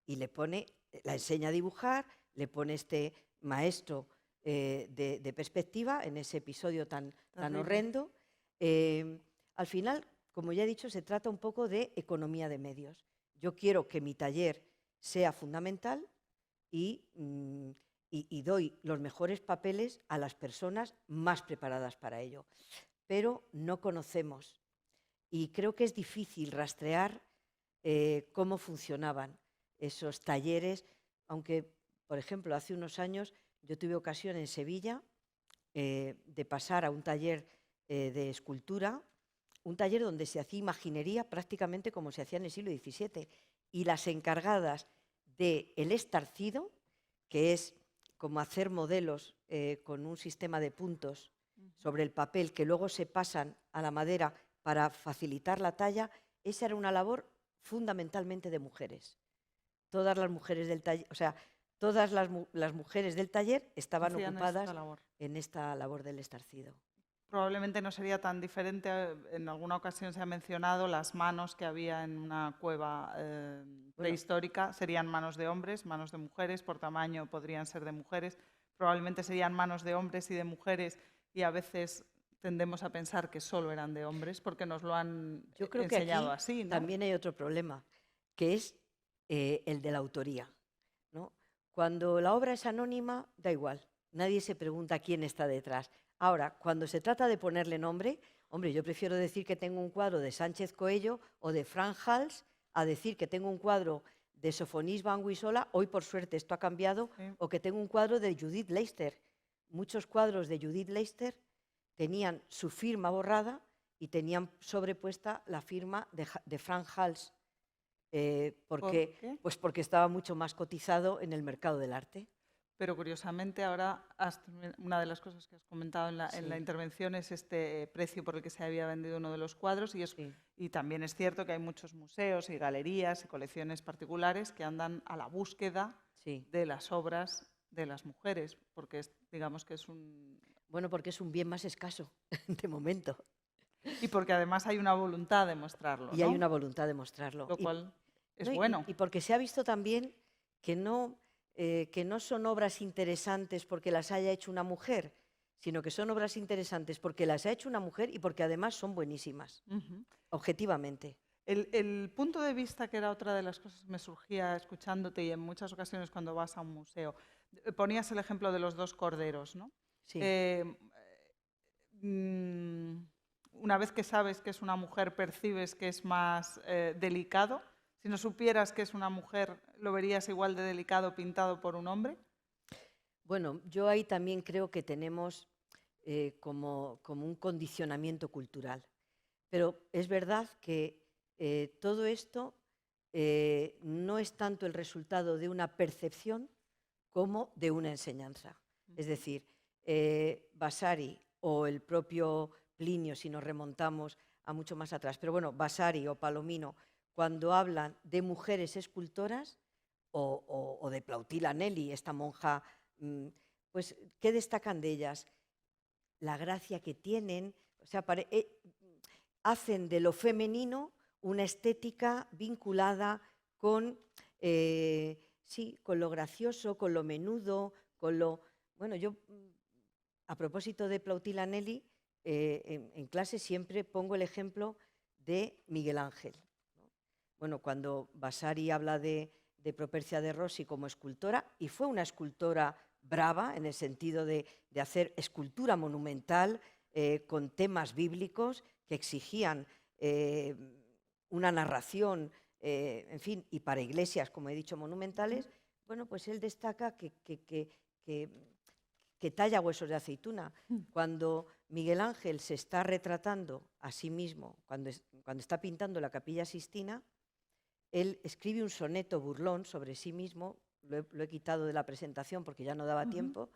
Y la enseña a dibujar, le pone este maestro de perspectiva en ese episodio tan horrendo. Al final, como ya he dicho, se trata un poco de economía de medios. Yo quiero que mi taller sea fundamental y doy los mejores papeles a las personas más preparadas para ello. Pero no conocemos y creo que es difícil rastrear cómo funcionaban esos talleres, aunque, por ejemplo, hace unos años yo tuve ocasión en Sevilla de pasar a un taller de escultura, un taller donde se hacía imaginería prácticamente como se hacía en el siglo XVII, y las encargadas del estarcido, que es como hacer modelos con un sistema de puntos sobre el papel que luego se pasan a la madera para facilitar la talla, esa era una labor fundamentalmente de mujeres. Todas las mujeres del taller, o sea, todas las mujeres del taller estaban ocupadas en esta labor del estarcido. Probablemente no sería tan diferente, en alguna ocasión se ha mencionado las manos que había en una cueva prehistórica, serían manos de hombres, manos de mujeres, por tamaño podrían ser de mujeres, probablemente serían manos de hombres y de mujeres y a veces tendemos a pensar que solo eran de hombres porque nos lo han Yo creo enseñado que aquí así, ¿no? También hay otro problema, que es el de la autoría, ¿no? Cuando la obra es anónima, da igual, nadie se pregunta quién está detrás. Ahora, cuando se trata de ponerle nombre, hombre, yo prefiero decir que tengo un cuadro de Sánchez Coello o de Frank Hals a decir que tengo un cuadro de Sofonis Banguisola, hoy por suerte esto ha cambiado, sí, o que tengo un cuadro de Judith Leister. Muchos cuadros de Judith Leister tenían su firma borrada y tenían sobrepuesta la firma de Frank Hals. ¿Por qué? Pues porque estaba mucho más cotizado en el mercado del arte. Pero curiosamente ahora una de las cosas que has comentado en la intervención es este precio por el que se había vendido uno de los cuadros y también es cierto que hay muchos museos y galerías y colecciones particulares que andan a la búsqueda de las obras de las mujeres, porque digamos que es un... Bueno, porque es un bien más escaso de momento. Y porque además hay una voluntad de mostrarlo, ¿no? Y hay una voluntad de mostrarlo. Lo cual es bueno. Y porque se ha visto también que no son obras interesantes porque las haya hecho una mujer, sino que son obras interesantes porque las ha hecho una mujer y porque además son buenísimas, objetivamente. El punto de vista, que era otra de las cosas que me surgía escuchándote y en muchas ocasiones cuando vas a un museo, ponías el ejemplo de los dos corderos, ¿no? Sí. Una vez que sabes que es una mujer, percibes que es más delicado. Si no supieras que es una mujer, ¿lo verías igual de delicado pintado por un hombre? Bueno, yo ahí también creo que tenemos como un condicionamiento cultural. Pero es verdad que todo esto no es tanto el resultado de una percepción como de una enseñanza. Es decir, Vasari o el propio Plinio, si nos remontamos a mucho más atrás, pero bueno, Vasari o Palomino, cuando hablan de mujeres escultoras, o de Plautila Nelli, esta monja, pues, ¿qué destacan de ellas? La gracia que tienen, o sea, hacen de lo femenino una estética vinculada con, sí, con lo gracioso, con lo menudo, con lo... Bueno, yo, a propósito de Plautila Nelli, en clase siempre pongo el ejemplo de Miguel Ángel, ¿no? Bueno, cuando Vasari habla de Propercia de Rossi como escultora, y fue una escultora brava en el sentido de hacer escultura monumental con temas bíblicos que exigían una narración, en fin, y para iglesias, como he dicho, monumentales. Bueno, pues él destaca que talla huesos de aceituna. Cuando Miguel Ángel se está retratando a sí mismo, cuando está pintando la Capilla Sixtina, él escribe un soneto burlón sobre sí mismo, lo he quitado de la presentación porque ya no daba tiempo,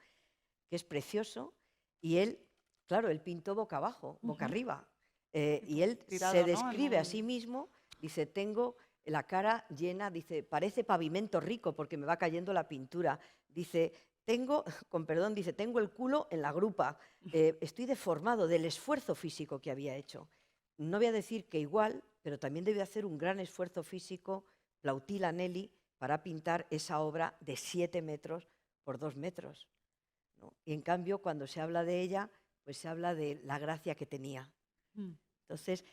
que es precioso, y él, claro, él pintó boca abajo, boca arriba, y él se describe a sí mismo, dice, tengo la cara llena, dice, parece pavimento rico porque me va cayendo la pintura, dice, tengo, con perdón, dice, tengo el culo en la grupa, estoy deformado del esfuerzo físico que había hecho. No voy a decir que igual, pero también debe hacer un gran esfuerzo físico Plautila Nelli para pintar esa obra de 7 metros por 2 metros, ¿no? Y en cambio, cuando se habla de ella, pues se habla de la gracia que tenía. Entonces,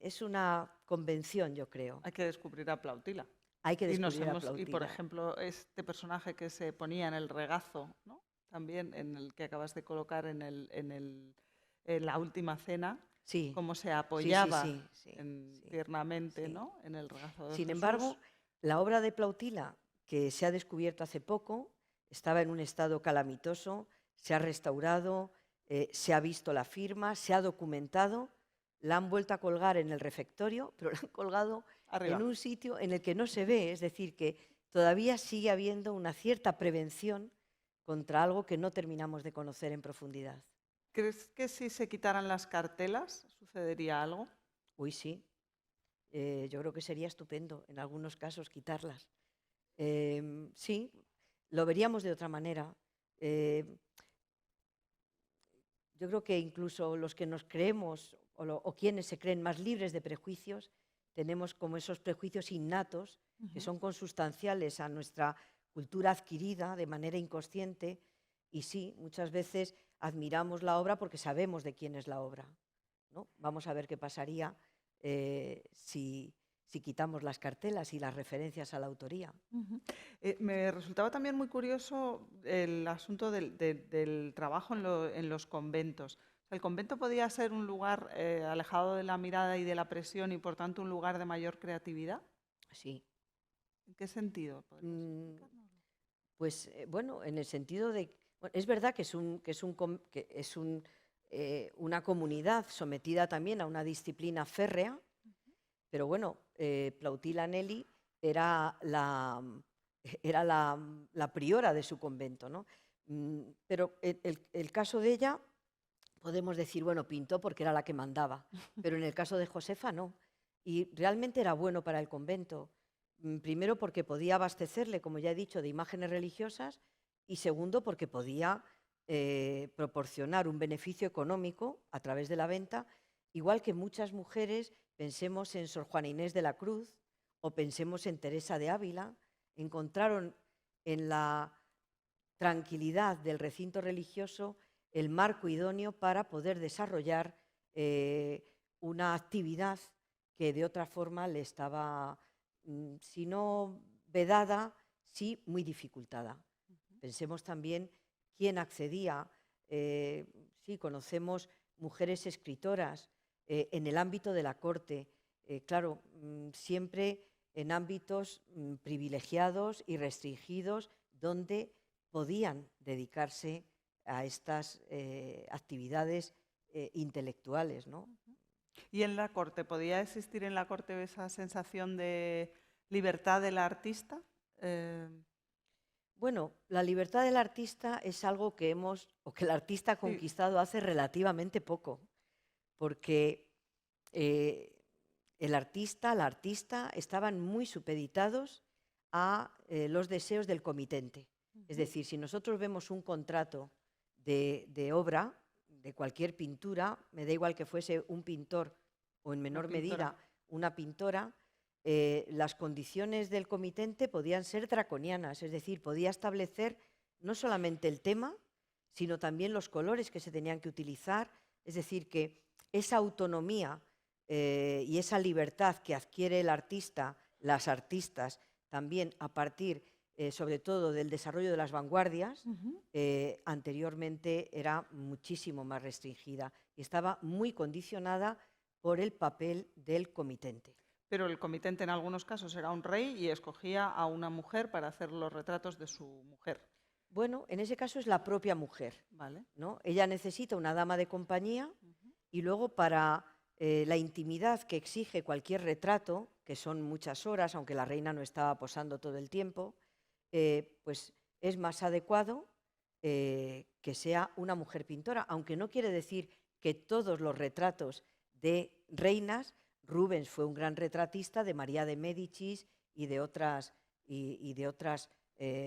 es una convención, yo creo. Hay que descubrir a Plautila. Hay que descubrir a Plautila. Y, por ejemplo, este personaje que se ponía en el regazo, ¿no? También en el que acabas de colocar en la última cena, sí, cómo se apoyaba sí. tiernamente, ¿no? En el regazo de Sin Jesús. embargo, la obra de Plautila, que se ha descubierto hace poco, estaba en un estado calamitoso, se ha restaurado, se ha visto la firma, se ha documentado, la han vuelto a colgar en el refectorio, pero la han colgado arriba, en un sitio en el que no se ve, es decir, que todavía sigue habiendo una cierta prevención contra algo que no terminamos de conocer en profundidad. ¿Crees que si se quitaran las cartelas sucedería algo? Uy, sí. Yo creo que sería estupendo en algunos casos quitarlas. Sí, lo veríamos de otra manera. Yo creo que incluso los que nos creemos o quienes se creen más libres de prejuicios, tenemos como esos prejuicios innatos que son consustanciales a nuestra cultura adquirida de manera inconsciente, y sí, muchas veces admiramos la obra porque sabemos de quién es la obra, ¿no? Vamos a ver qué pasaría si quitamos las cartelas y las referencias a la autoría. Me resultaba también muy curioso el asunto del trabajo en los conventos. O sea, ¿el convento podía ser un lugar alejado de la mirada y de la presión y, por tanto, un lugar de mayor creatividad? Sí. ¿En qué sentido? Pues bueno, en el sentido de... Bueno, es verdad que es una comunidad sometida también a una disciplina férrea, pero bueno, Plautila Nelli era la priora de su convento, ¿no? Pero el caso de ella, podemos decir, bueno, pintó porque era la que mandaba, pero en el caso de Josefa no. Y realmente era bueno para el convento. Primero porque podía abastecerle, como ya he dicho, de imágenes religiosas, y segundo porque podía proporcionar un beneficio económico a través de la venta, igual que muchas mujeres, pensemos en Sor Juana Inés de la Cruz o pensemos en Teresa de Ávila, encontraron en la tranquilidad del recinto religioso el marco idóneo para poder desarrollar una actividad que de otra forma le estaba, si no vedada, sí muy dificultada. Pensemos también quién accedía, sí, conocemos mujeres escritoras en el ámbito de la corte, claro, siempre en ámbitos privilegiados y restringidos donde podían dedicarse a estas actividades intelectuales, ¿no? ¿Y en la corte, podía existir en la corte esa sensación de libertad de la artista? Bueno, la libertad del artista es algo que que el artista ha Sí, conquistado hace relativamente poco, porque el artista, la artista estaban muy supeditados a los deseos del comitente. Es decir, si nosotros vemos un contrato de obra, de cualquier pintura, me da igual que fuese un pintor o en menor medida una pintora, las condiciones del comitente podían ser draconianas, es decir, podía establecer no solamente el tema, sino también los colores que se tenían que utilizar, es decir, que esa autonomía y esa libertad que adquiere el artista, las artistas, también a partir, sobre todo, del desarrollo de las vanguardias, anteriormente era muchísimo más restringida y estaba muy condicionada por el papel del comitente. Pero el comitente en algunos casos era un rey y escogía a una mujer para hacer los retratos de su mujer. Bueno, en ese caso es la propia mujer, ¿Vale? ¿no? Ella necesita una dama de compañía y luego para la intimidad que exige cualquier retrato, que son muchas horas, aunque la reina no estaba posando todo el tiempo, pues es más adecuado que sea una mujer pintora, aunque no quiere decir que todos los retratos de reinas, Rubens fue un gran retratista de María de Médicis y de otras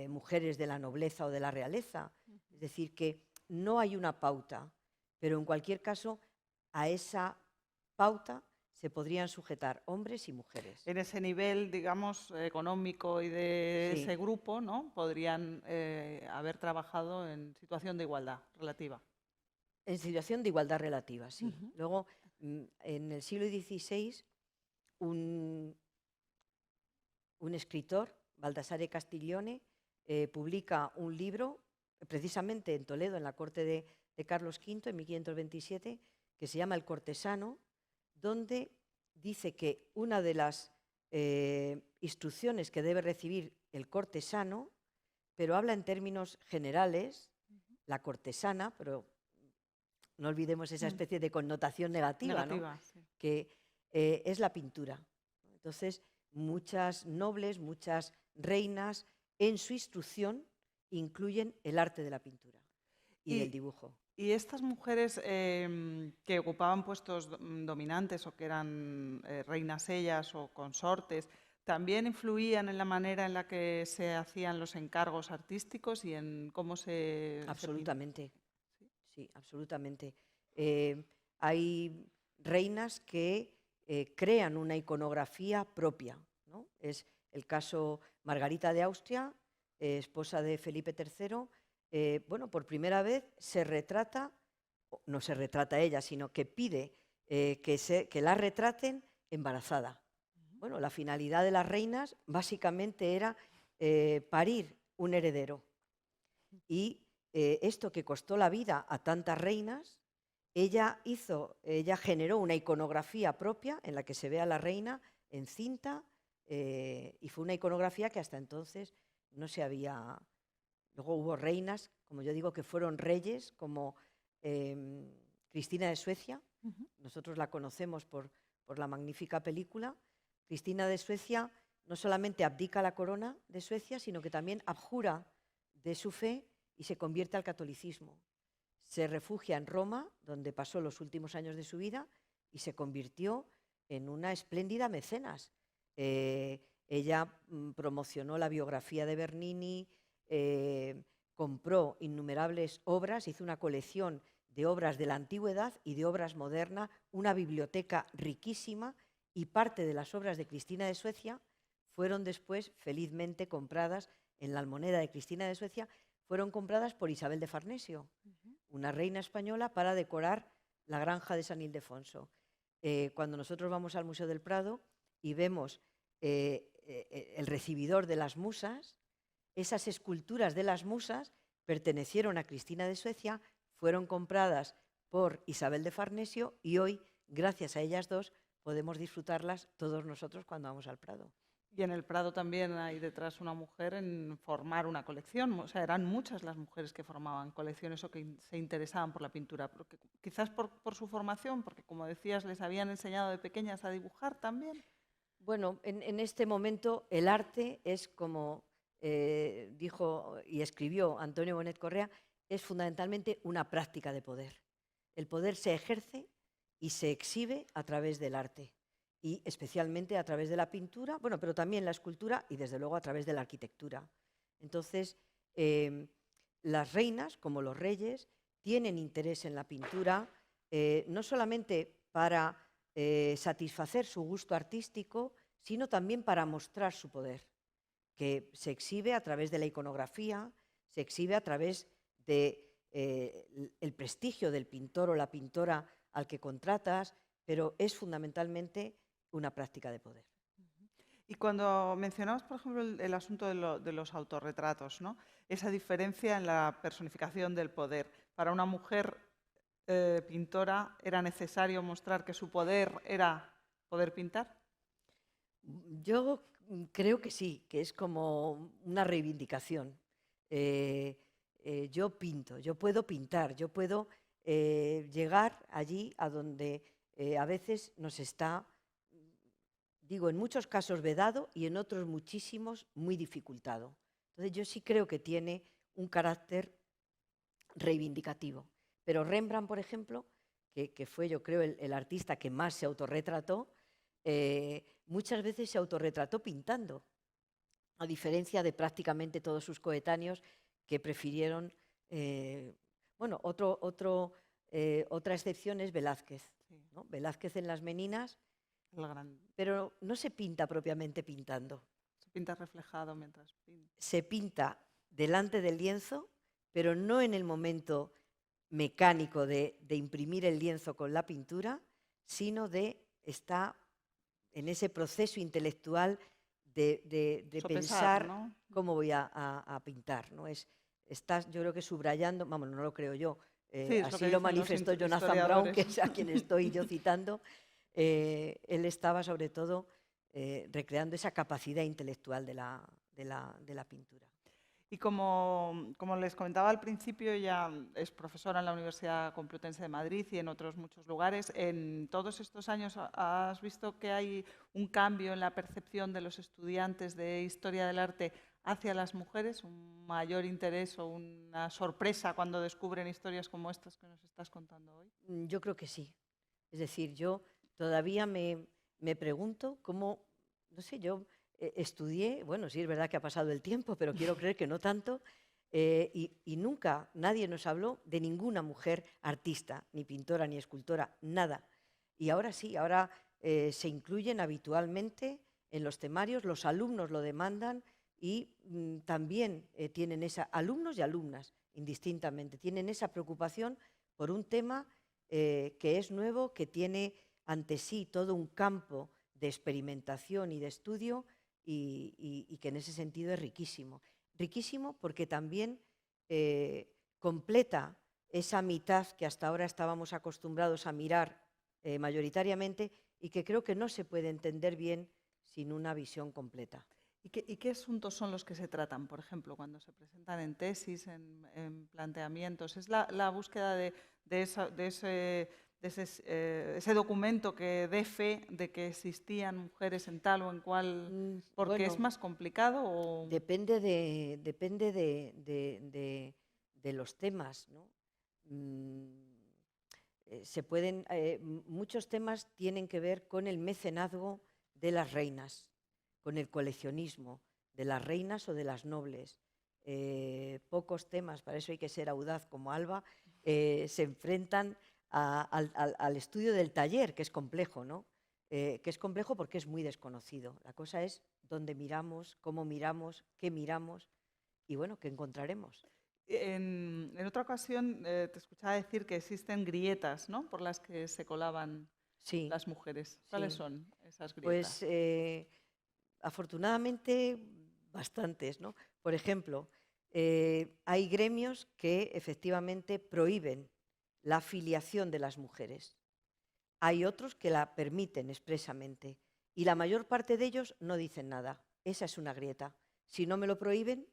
mujeres de la nobleza o de la realeza. Es decir, que no hay una pauta, pero en cualquier caso a esa pauta se podrían sujetar hombres y mujeres. En ese nivel, digamos, económico y de Sí, ese grupo, ¿no? Podrían haber trabajado en situación de igualdad relativa. en situación de igualdad relativa, sí. Luego, en el siglo XVI, un escritor, Baldassare Castiglione, publica un libro, precisamente en Toledo, en la corte de Carlos V, en 1527, que se llama El cortesano, donde dice que una de las instrucciones que debe recibir el cortesano, pero habla en términos generales, la cortesana, pero no olvidemos esa especie de connotación negativa, ¿no? Sí. Que es la pintura. Entonces, muchas nobles, muchas reinas, en su instrucción incluyen el arte de la pintura y del dibujo. Y estas mujeres que ocupaban puestos dominantes o que eran reinas ellas o consortes, ¿también influían en la manera en la que se hacían los encargos artísticos y en cómo se... Absolutamente, ¿Sí? sí, absolutamente. Hay reinas que crean una iconografía propia, ¿no? Es el caso Margarita de Austria, esposa de Felipe III. Bueno, por primera vez se retrata, no se retrata ella, sino que pide que la retraten embarazada. Bueno, la finalidad de las reinas básicamente era parir un heredero. Y esto que costó la vida a tantas reinas, ella generó una iconografía propia en la que se ve a la reina encinta y fue una iconografía que hasta entonces no se había... Luego hubo reinas, como yo digo, que fueron reyes, como Cristina de Suecia. Nosotros la conocemos por la magnífica película. Cristina de Suecia no solamente abdica la corona de Suecia, sino que también abjura de su fe y se convierte al catolicismo. Se refugia en Roma, donde pasó los últimos años de su vida, y se convirtió en una espléndida mecenas. Ella promocionó la biografía de Bernini, compró innumerables obras, hizo una colección de obras de la antigüedad y de obras modernas, una biblioteca riquísima, y parte de las obras de Cristina de Suecia fueron después felizmente compradas en la Almoneda de Cristina de Suecia, fueron compradas por Isabel de Farnesio, una reina española, para decorar la granja de San Ildefonso. Cuando nosotros vamos al Museo del Prado y vemos el recibidor de las musas, esas esculturas de las musas pertenecieron a Cristina de Suecia, fueron compradas por Isabel de Farnesio y hoy, gracias a ellas dos, podemos disfrutarlas todos nosotros cuando vamos al Prado. Y en el Prado también hay detrás una mujer en formar una colección. O sea, eran muchas las mujeres que formaban colecciones o que se interesaban por la pintura. Porque, quizás por su formación, porque como decías, les habían enseñado de pequeñas a dibujar también. Bueno, en este momento el arte es como dijo y escribió Antonio Bonet Correa, es fundamentalmente una práctica de poder. El poder se ejerce y se exhibe a través del arte y especialmente a través de la pintura, bueno, pero también la escultura y desde luego a través de la arquitectura. Entonces, las reinas, como los reyes, tienen interés en la pintura, no solamente para satisfacer su gusto artístico, sino también para mostrar su poder, que se exhibe a través de la iconografía, se exhibe a través del prestigio del pintor o la pintora al que contratas, pero es fundamentalmente una práctica de poder. Y cuando mencionabas, por ejemplo, el asunto de los autorretratos, ¿no? Esa diferencia en la personificación del poder. Para una mujer pintora, ¿era necesario mostrar que su poder era poder pintar? Yo creo que sí, que es como una reivindicación. Yo pinto, yo puedo pintar, yo puedo llegar allí a donde a veces nos está, digo, en muchos casos vedado y en otros muchísimos muy dificultado. Entonces yo sí creo que tiene un carácter reivindicativo. Pero Rembrandt, por ejemplo, que fue yo creo el artista que más se autorretrató, muchas veces se autorretrató pintando, a diferencia de prácticamente todos sus coetáneos que prefirieron... bueno, otra excepción es Velázquez, Sí, ¿no? Velázquez en Las Meninas, el gran... pero no se pinta propiamente pintando. Se pinta reflejado mientras pinta. Se pinta delante del lienzo, pero no en el momento mecánico de imprimir el lienzo con la pintura, sino está en ese proceso intelectual de Sopesar, pensar ¿no? cómo voy a pintar, ¿no? Estás, yo creo que subrayando, vamos, no lo creo yo, Sí, es lo que así lo dicen los manifestó Jonathan Brown, historiadores. que es a quien estoy yo citando. Él estaba sobre todo recreando esa capacidad intelectual de la pintura. Y como les comentaba al principio, ella es profesora en la Universidad Complutense de Madrid y en otros muchos lugares. En todos estos años has visto que hay un cambio en la percepción de los estudiantes de Historia del Arte hacia las mujeres, un mayor interés o una sorpresa cuando descubren historias como estas que nos estás contando hoy. Yo creo que sí. Es decir, yo todavía me pregunto cómo, no sé, yo estudié, bueno, sí es verdad que ha pasado el tiempo, pero quiero creer que no tanto, y nunca nadie nos habló de ninguna mujer artista, ni pintora, ni escultora, nada. Y ahora sí, ahora se incluyen habitualmente en los temarios, los alumnos lo demandan y también tienen alumnos y alumnas, indistintamente, tienen esa preocupación por un tema que es nuevo, que tiene ante sí todo un campo de experimentación y de estudio y que en ese sentido es riquísimo. Riquísimo porque también completa esa mitad que hasta ahora estábamos acostumbrados a mirar mayoritariamente y que creo que no se puede entender bien sin una visión completa. ¿Y qué asuntos son los que se tratan, por ejemplo, cuando se presentan en tesis, en planteamientos? ¿Es la búsqueda de ese documento que dé fe de que existían mujeres en tal o en cual, porque es Bueno, más complicado o... depende de los temas, ¿no? Muchos temas tienen que ver con el mecenazgo de las reinas, con el coleccionismo de las reinas o de las nobles. Pocos temas, para eso hay que ser audaz como Alba, se enfrentan al estudio del taller, que es complejo, ¿no? Que es complejo porque es muy desconocido. La cosa es dónde miramos, cómo miramos, qué miramos y bueno, qué encontraremos. En otra ocasión te escuchaba decir que existen grietas, ¿no?, por las que se colaban Sí, las mujeres. ¿Cuáles sí. son esas Pues grietas? afortunadamente bastantes, ¿no? Por ejemplo, hay gremios que efectivamente prohíben la afiliación de las mujeres. Hay otros que la permiten expresamente y la mayor parte de ellos no dicen nada. esa es una grieta. Si no me lo prohíben,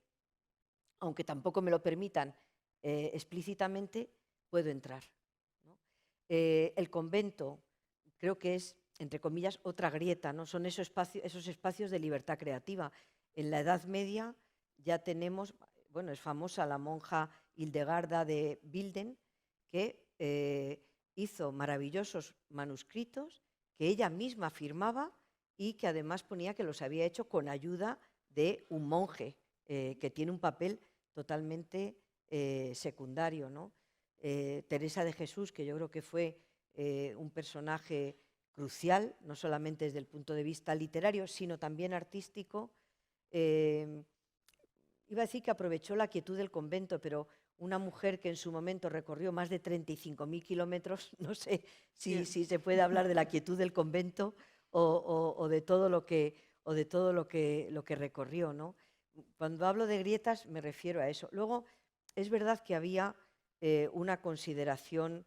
aunque tampoco me lo permitan explícitamente, puedo entrar, ¿no? El convento creo que es, entre comillas, otra grieta, ¿no? Son esos espacios de libertad creativa. En la Edad Media ya tenemos, bueno, es famosa la monja Hildegarda de Bingen, que hizo maravillosos manuscritos que ella misma firmaba y que además ponía que los había hecho con ayuda de un monje, que tiene un papel totalmente secundario, ¿no? Teresa de Jesús, que yo creo que fue un personaje crucial, no solamente desde el punto de vista literario, sino también artístico. Iba a decir que aprovechó la quietud del convento, pero una mujer que en su momento recorrió más de 35.000 kilómetros, no sé si se puede hablar de la quietud del convento o de todo lo que recorrió, ¿no? Cuando hablo de grietas me refiero a eso. Luego, es verdad que había una consideración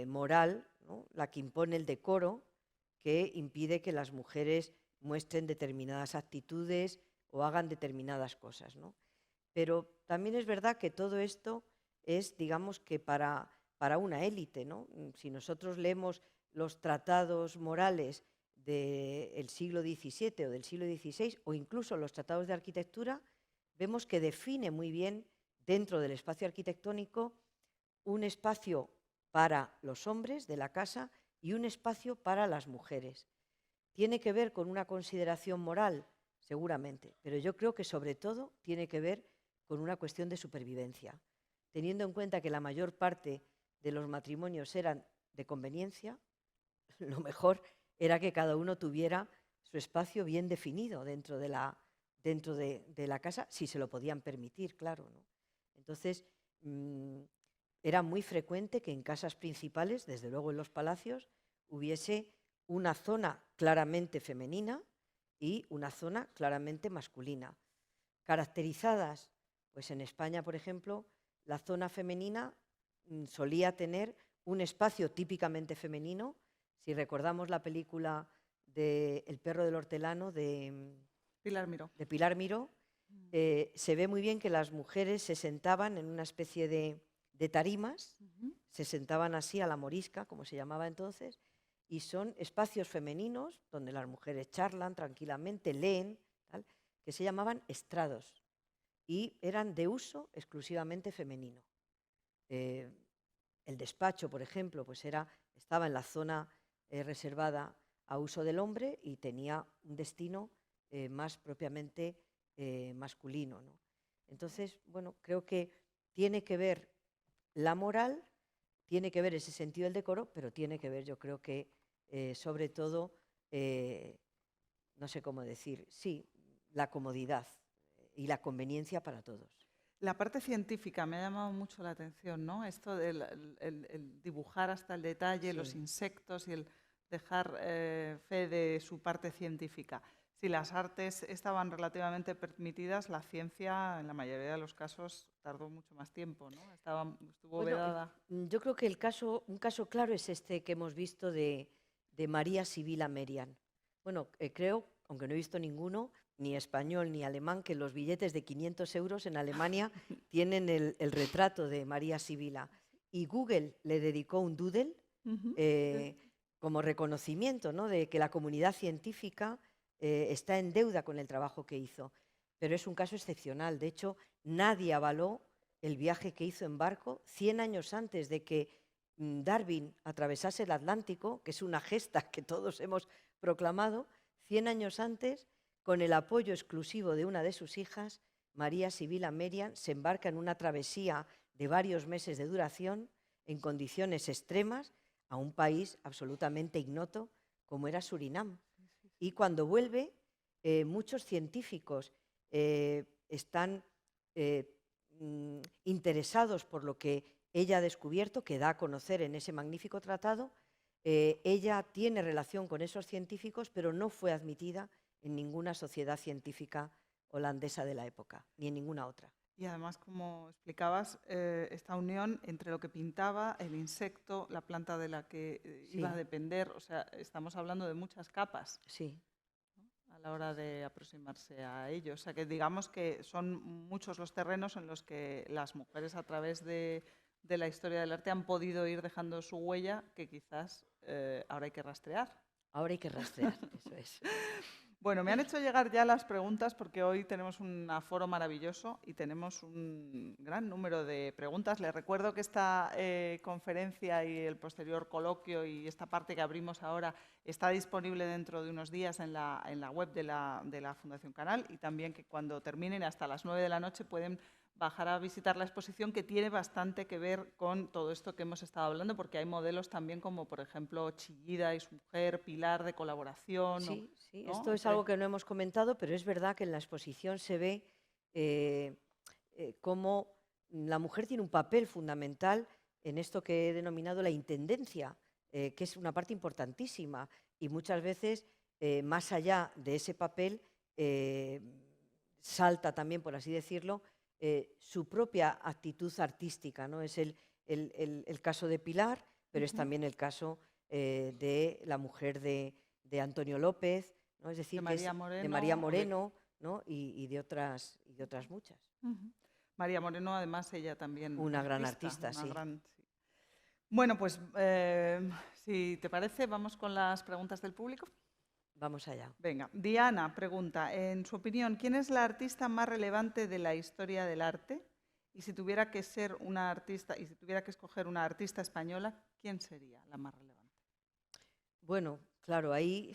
moral, ¿no? La que impone el decoro, que impide que las mujeres muestren determinadas actitudes o hagan determinadas cosas, ¿no? Pero también es verdad que todo esto es, digamos, que para una élite, ¿no? Si nosotros leemos los tratados morales del siglo XVII o del siglo XVI, o incluso los tratados de arquitectura, vemos que define muy bien dentro del espacio arquitectónico un espacio para los hombres de la casa y un espacio para las mujeres. ¿Tiene que ver con una consideración moral? Seguramente, pero yo creo que sobre todo tiene que ver con una cuestión de supervivencia. Teniendo en cuenta que la mayor parte de los matrimonios eran de conveniencia, lo mejor era que cada uno tuviera su espacio bien definido dentro de la casa, si se lo podían permitir, claro, ¿no? Entonces, era muy frecuente que en casas principales, desde luego en los palacios, hubiese una zona claramente femenina y una zona claramente masculina. Caracterizadas, pues en España, por ejemplo, la zona femenina solía tener un espacio típicamente femenino. Si recordamos la película de El perro del hortelano de Pilar Miró, se ve muy bien que las mujeres se sentaban en una especie de tarimas, se sentaban así a la morisca, como se llamaba entonces, y son espacios femeninos donde las mujeres charlan tranquilamente, leen, tal, que se llamaban estrados y eran de uso exclusivamente femenino. El despacho, por ejemplo, pues estaba en la zona reservada a uso del hombre y tenía un destino más propiamente masculino, ¿no? Entonces, bueno, creo que tiene que ver la moral, tiene que ver ese sentido del decoro, pero tiene que ver, yo creo que, sobre todo, no sé cómo decir, sí, la comodidad y la conveniencia para todos. La parte científica me ha llamado mucho la atención, ¿no? Esto del el dibujar hasta el detalle, Sí. los insectos y el dejar fe de su parte científica. Si las artes estaban relativamente permitidas, la ciencia, en la mayoría de los casos, tardó mucho más tiempo, ¿no? Estuvo vedada. Yo creo que un caso claro es este que hemos visto de María Sibila Merian. Bueno, creo, aunque no he visto ninguno, ni español ni alemán, que los billetes de 500 euros en Alemania tienen el retrato de María Sibila. Y Google le dedicó un doodle como reconocimiento, ¿no?, de que la comunidad científica está en deuda con el trabajo que hizo. Pero es un caso excepcional. De hecho, nadie avaló el viaje que hizo en barco 100 años antes de que Darwin atravesase el Atlántico, que es una gesta que todos hemos proclamado. 100 años antes, con el apoyo exclusivo de una de sus hijas, María Sibila Merian, se embarca en una travesía de varios meses de duración, en condiciones extremas, a un país absolutamente ignoto como era Surinam. Y cuando vuelve, muchos científicos están interesados por lo que ella ha descubierto, que da a conocer en ese magnífico tratado. Ella tiene relación con esos científicos, pero no fue admitida en ninguna sociedad científica holandesa de la época, ni en ninguna otra. Y además, como explicabas, esta unión entre lo que pintaba, el insecto, la planta de la que iba a depender, o sea, estamos hablando de muchas capas. Sí. la hora de aproximarse a ello. O sea, que digamos que son muchos los terrenos en los que las mujeres a través de la historia del arte han podido ir dejando su huella que quizás ahora hay que rastrear. Ahora hay que rastrear, eso es. Bueno, me han hecho llegar ya las preguntas porque hoy tenemos un aforo maravilloso y tenemos un gran número de preguntas. Les recuerdo que esta conferencia y el posterior coloquio y esta parte que abrimos ahora está disponible dentro de unos días en la web de la Fundación Canal, y también que cuando terminen hasta las 9 de la noche pueden bajar a visitar la exposición, que tiene bastante que ver con todo esto que hemos estado hablando, porque hay modelos también como, por ejemplo, Chillida y su mujer, Pilar de colaboración. Sí, sí, ¿no? esto es algo que no hemos comentado, pero es verdad que en la exposición se ve cómo la mujer tiene un papel fundamental en esto que he denominado la intendencia, que es una parte importantísima, y muchas veces, más allá de ese papel, salta también, por así decirlo, su propia actitud artística, ¿no? Es el caso de Pilar, pero es también el caso de la mujer de Antonio López, ¿no? Es decir, de María Moreno, ¿no? y de otras muchas. María Moreno, además, ella también una gran artista, sí. Sí. Bueno, pues si te parece, vamos con las preguntas del público. Vamos allá. Venga, Diana pregunta, en su opinión, ¿quién es la artista más relevante de la historia del arte? Y si tuviera que ser una artista, y si tuviera que escoger una artista española, ¿quién sería la más relevante? Bueno, claro, ahí,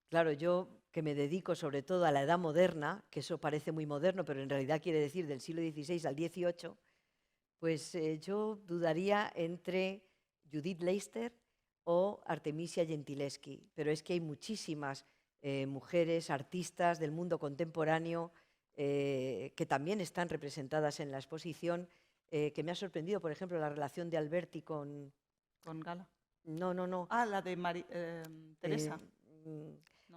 claro, yo que me dedico sobre todo a la edad moderna, que eso parece muy moderno, pero en realidad quiere decir del siglo XVI al XVIII, pues yo dudaría entre Judith Leister o Artemisia Gentileschi, pero es que hay muchísimas mujeres, artistas del mundo contemporáneo que también están representadas en la exposición, que me ha sorprendido, por ejemplo, la relación de Alberti con... ¿Con Gala? No, no, no. Ah, la de Teresa.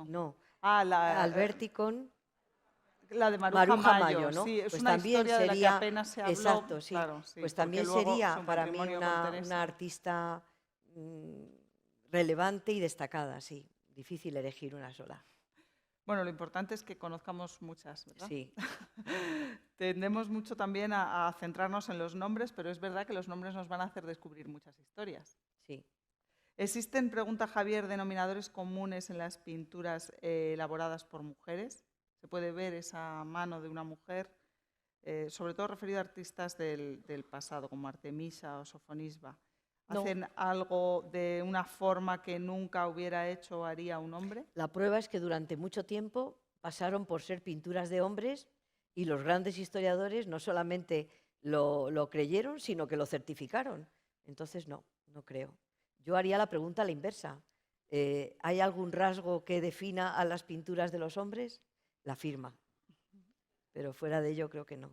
No. Ah, Alberti con... La de Maruja Mayo, ¿no? Sí, es pues una también historia sería, de la que apenas se habló. Exacto, sí. Claro, sí, pues también sería para mí una artista relevante y destacada, sí. Difícil elegir una sola. Bueno, lo importante es que conozcamos muchas, ¿verdad? Sí. Tendemos mucho también a centrarnos en los nombres, pero es verdad que los nombres nos van a hacer descubrir muchas historias. Sí. ¿Existen, pregunta Javier, denominadores comunes en las pinturas elaboradas por mujeres? ¿Se puede ver esa mano de una mujer, sobre todo referido a artistas del pasado, como Artemisa o Sofonisba? ¿Hacen algo de una forma que nunca hubiera hecho o haría un hombre? La prueba es que durante mucho tiempo pasaron por ser pinturas de hombres y los grandes historiadores no solamente lo creyeron, sino que lo certificaron. Entonces, no creo. Yo haría la pregunta a la inversa. ¿Hay algún rasgo que defina a las pinturas de los hombres? La firma. Pero fuera de ello creo que no.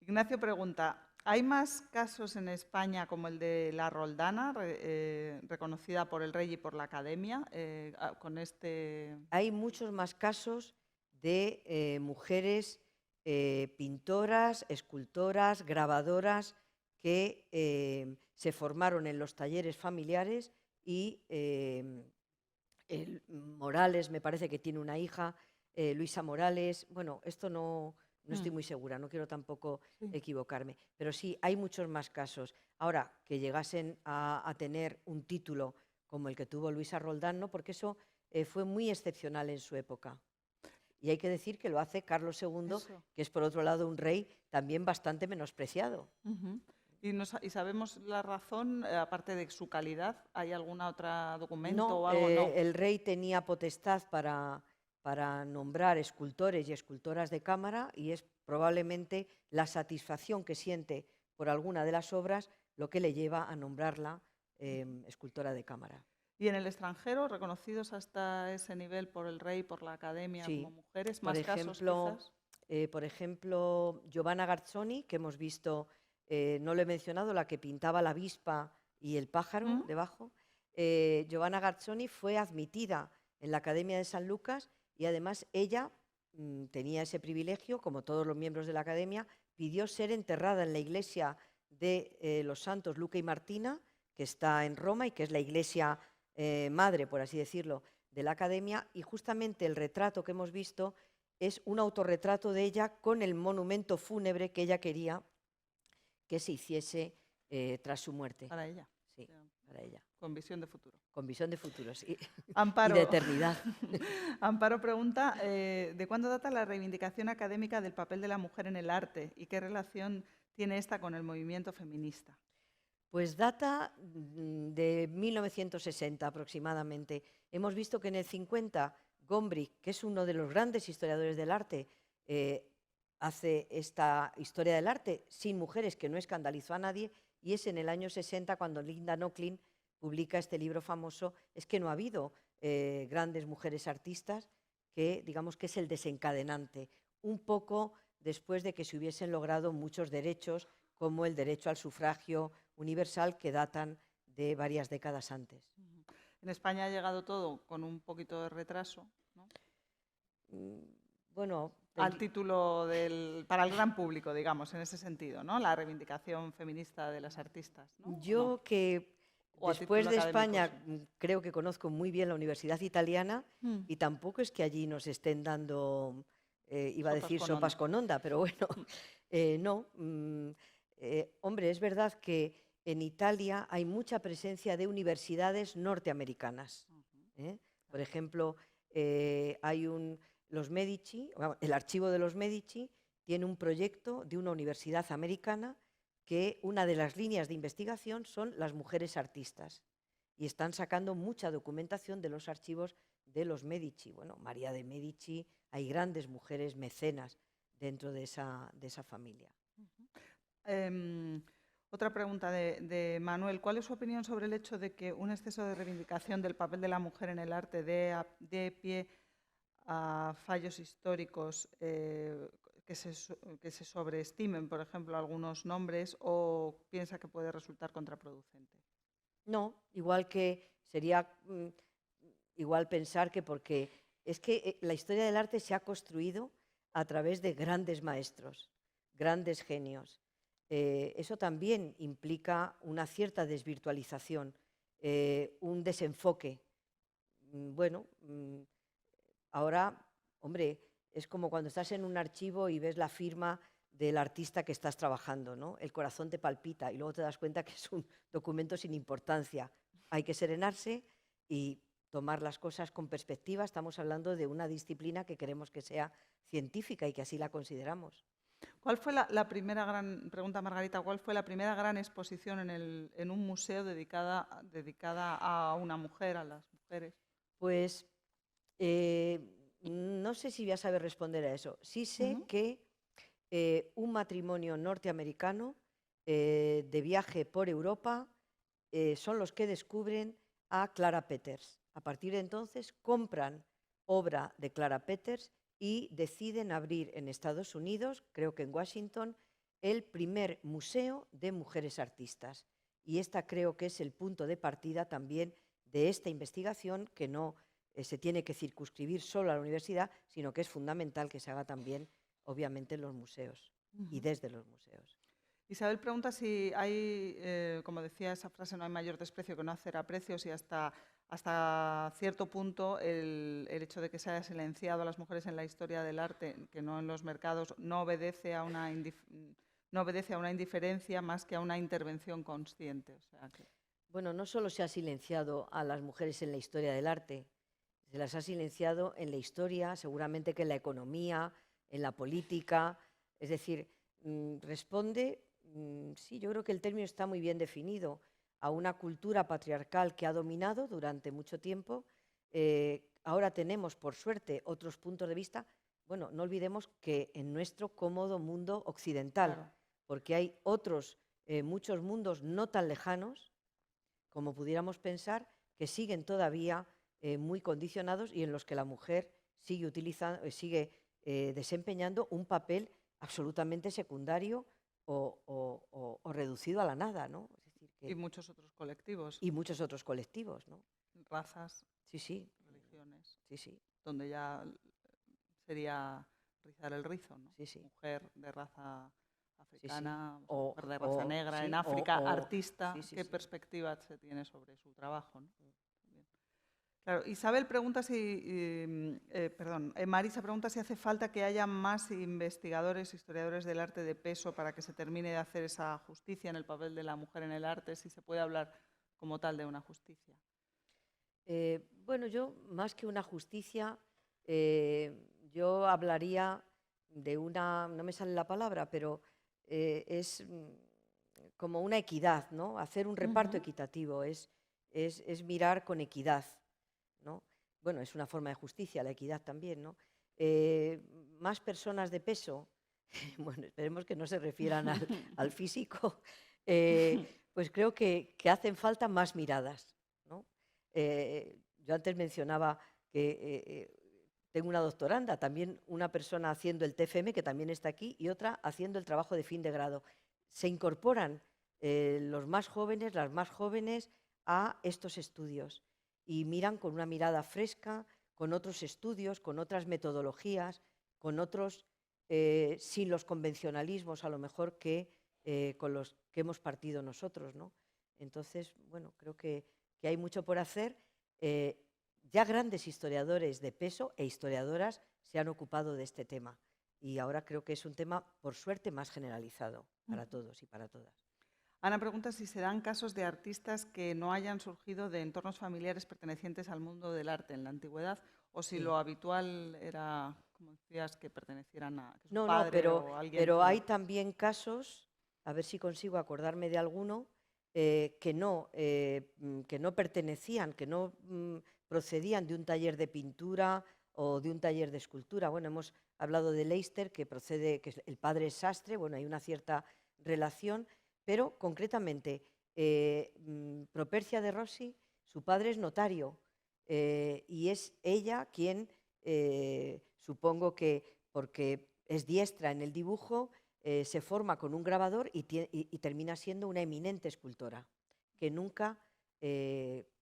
Ignacio pregunta, ¿hay más casos en España como el de la Roldana, reconocida por el rey y por la Academia? Hay muchos más casos de mujeres pintoras, escultoras, grabadoras que se formaron en los talleres familiares y Morales me parece que tiene una hija, Luisa Morales, bueno, esto no estoy muy segura, no quiero tampoco equivocarme, pero sí, hay muchos más casos. Ahora, que llegasen a tener un título como el que tuvo Luisa Roldán, no, porque eso fue muy excepcional en su época. Y hay que decir que lo hace Carlos II, que es por otro lado un rey también bastante menospreciado. ¿Y sabemos la razón, aparte de su calidad? ¿Hay algún otro documento o algo? No, el rey tenía potestad para nombrar escultores y escultoras de cámara y es probablemente la satisfacción que siente por alguna de las obras lo que le lleva a nombrarla escultora de cámara. ¿Y en el extranjero, reconocidos hasta ese nivel por el rey, por la Academia, como mujeres? ¿Más casos quizás? Por ejemplo, Giovanna Garzoni, que hemos visto, no lo he mencionado, la que pintaba la avispa y el pájaro debajo. Giovanna Garzoni fue admitida en la Academia de San Lucas y además ella tenía ese privilegio, como todos los miembros de la Academia, pidió ser enterrada en la iglesia de los santos Luca y Martina, que está en Roma y que es la iglesia madre, por así decirlo, de la academia, y justamente el retrato que hemos visto es un autorretrato de ella con el monumento fúnebre que ella quería que se hiciese tras su muerte. Para ella. Sí, para ella. Con visión de futuro. Con visión de futuro, sí. Amparo, y de eternidad. Amparo pregunta, ¿de cuándo data la reivindicación académica del papel de la mujer en el arte y qué relación tiene esta con el movimiento feminista? Pues data de 1960 aproximadamente. Hemos visto que en el 50 Gombrich, que es uno de los grandes historiadores del arte, hace esta historia del arte sin mujeres que no escandalizó a nadie, y es en el año 60 cuando Linda Nochlin publica este libro famoso. Es que no ha habido grandes mujeres artistas, que digamos que es el desencadenante, un poco después de que se hubiesen logrado muchos derechos, como el derecho al sufragio universal, que datan de varias décadas antes. En España ha llegado todo con un poquito de retraso, ¿no? Bueno, al título para el gran público, digamos, en ese sentido, ¿no? La reivindicación feminista de las artistas, ¿no? Yo que después de España creo que conozco muy bien la Universidad Italiana y tampoco es que allí nos estén dando, iba a decir sopas con onda, pero bueno, no. Hombre, es verdad que en Italia hay mucha presencia de universidades norteamericanas. Por ejemplo, hay los Medici, el archivo de los Medici tiene un proyecto de una universidad americana que una de las líneas de investigación son las mujeres artistas, y están sacando mucha documentación de los archivos de los Medici. Bueno, María de Medici, hay grandes mujeres mecenas dentro de esa familia. Otra pregunta de Manuel. ¿Cuál es su opinión sobre el hecho de que un exceso de reivindicación del papel de la mujer en el arte dé pie a fallos históricos que se sobreestimen, por ejemplo, algunos nombres, o piensa que puede resultar contraproducente? No, igual que sería igual pensar que porque es que la historia del arte se ha construido a través de grandes maestros, grandes genios. Eso también implica una cierta desvirtualización, un desenfoque. Bueno, ahora, hombre, es como cuando estás en un archivo y ves la firma del artista que estás trabajando, ¿no? El corazón te palpita y luego te das cuenta que es un documento sin importancia. Hay que serenarse y tomar las cosas con perspectiva. Estamos hablando de una disciplina que queremos que sea científica y que así la consideramos. ¿Cuál fue la primera gran, pregunta Margarita, cuál fue la primera gran exposición en un museo dedicada a una mujer, a las mujeres? Pues no sé si voy a saber responder a eso. Sí sé que un matrimonio norteamericano de viaje por Europa son los que descubren a Clara Peters. A partir de entonces compran obra de Clara Peters y deciden abrir en Estados Unidos, creo que en Washington, el primer museo de mujeres artistas. Y esta creo que es el punto de partida también de esta investigación, que no se tiene que circunscribir solo a la universidad, sino que es fundamental que se haga también, obviamente, en los museos y desde los museos. Isabel pregunta si hay, como decía esa frase, no hay mayor desprecio que no hacer aprecios, y hasta cierto punto el hecho de que se haya silenciado a las mujeres en la historia del arte, que no en los mercados, no obedece a una indiferencia más que a una intervención consciente. O sea que... Bueno, no solo se ha silenciado a las mujeres en la historia del arte, se las ha silenciado en la historia, seguramente que en la economía, en la política. Es decir, responde, sí, yo creo que el término está muy bien definido, a una cultura patriarcal que ha dominado durante mucho tiempo. Ahora tenemos, por suerte, otros puntos de vista. Bueno, no olvidemos que en nuestro cómodo mundo occidental, claro, porque hay otros, muchos mundos no tan lejanos, como pudiéramos pensar, que siguen todavía muy condicionados y en los que la mujer sigue desempeñando un papel absolutamente secundario o reducido a la nada, ¿no? Es decir, y muchos otros colectivos. Y muchos otros colectivos, ¿no? Razas, sí, religiones, sí, donde ya sería rizar el rizo, ¿no? Sí. Mujer de raza africana, sí. mujer de raza negra en África, artista, ¿qué perspectiva se tiene sobre su trabajo, ¿no? Claro, Isabel pregunta Marisa pregunta si hace falta que haya más investigadores, historiadores del arte de peso para que se termine de hacer esa justicia en el papel de la mujer en el arte, si se puede hablar como tal de una justicia. Bueno, yo más que una justicia, yo hablaría de una, no me sale la palabra, pero es como una equidad, ¿no? Hacer un reparto equitativo, es mirar con equidad, ¿no? Bueno, es una forma de justicia, la equidad también, ¿no? Más personas de peso, bueno, esperemos que no se refieran al físico, pues creo que hacen falta más miradas, ¿no? Yo antes mencionaba que tengo una doctoranda, también una persona haciendo el TFM, que también está aquí, y otra haciendo el trabajo de fin de grado. Se incorporan los más jóvenes, las más jóvenes, a estos estudios y miran con una mirada fresca, con otros estudios, con otras metodologías, con otros, sin los convencionalismos a lo mejor que con los que hemos partido nosotros, ¿no? Entonces, bueno, creo que hay mucho por hacer. Ya grandes historiadores de peso e historiadoras se han ocupado de este tema y ahora creo que es un tema, por suerte, más generalizado para todos y para todas. Ana pregunta si se dan casos de artistas que no hayan surgido de entornos familiares pertenecientes al mundo del arte en la antigüedad o si lo habitual era, como decías, que pertenecieran a que su padre o alguien. Pero hay también casos, a ver si consigo acordarme de alguno, que no pertenecían, que no procedían de un taller de pintura o de un taller de escultura. Bueno, hemos hablado de Leicester, que el padre es sastre, bueno, hay una cierta relación, pero concretamente Propercia de Rossi, su padre es notario y es ella quien, supongo que porque es diestra en el dibujo, se forma con un grabador y termina siendo una eminente escultora, que nunca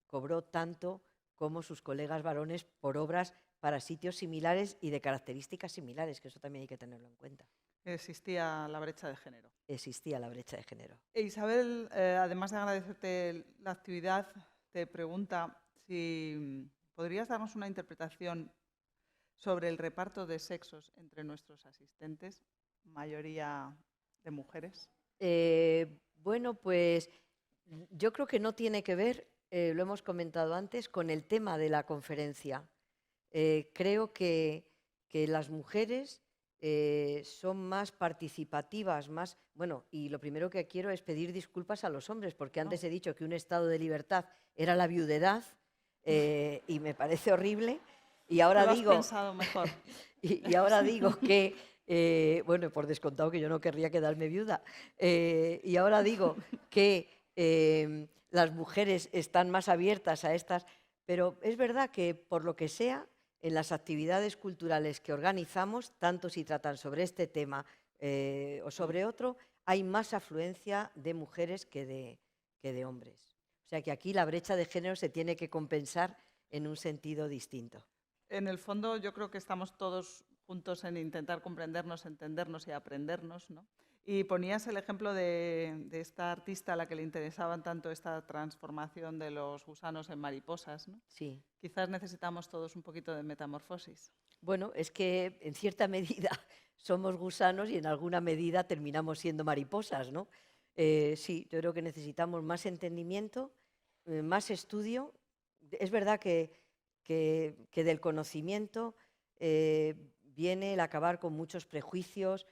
cobró tanto como sus colegas varones por obras para sitios similares y de características similares, que eso también hay que tenerlo en cuenta. Existía la brecha de género. Existía la brecha de género. Isabel, además de agradecerte la actividad, te pregunta si podrías darnos una interpretación sobre el reparto de sexos entre nuestros asistentes, mayoría de mujeres. Bueno, pues yo creo que no tiene que ver, lo hemos comentado antes, con el tema de la conferencia. Creo que las mujeres son más participativas, más... Bueno, y lo primero que quiero es pedir disculpas a los hombres, porque antes he dicho que un estado de libertad era la viudedad y me parece horrible. Y ahora lo digo... has pensado mejor. y ahora digo que... bueno, por descontado que yo no querría quedarme viuda. Y ahora digo que las mujeres están más abiertas a estas, pero es verdad que por lo que sea, en las actividades culturales que organizamos, tanto si tratan sobre este tema o sobre otro, hay más afluencia de mujeres que de hombres. O sea que aquí la brecha de género se tiene que compensar en un sentido distinto. En el fondo yo creo que estamos todos juntos en intentar comprendernos, entendernos y aprendernos, ¿no? Y ponías el ejemplo de esta artista a la que le interesaban tanto esta transformación de los gusanos en mariposas, ¿no? Sí. Quizás necesitamos todos un poquito de metamorfosis. Bueno, es que en cierta medida somos gusanos y en alguna medida terminamos siendo mariposas, ¿no? Sí, yo creo que necesitamos más entendimiento, más estudio. Es verdad que del conocimiento viene el acabar con muchos prejuicios,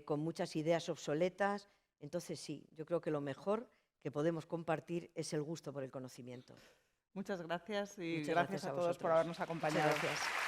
con muchas ideas obsoletas. Entonces sí, yo creo que lo mejor que podemos compartir es el gusto por el conocimiento. Muchas gracias y Muchas gracias a todos por habernos acompañado. Muchas gracias.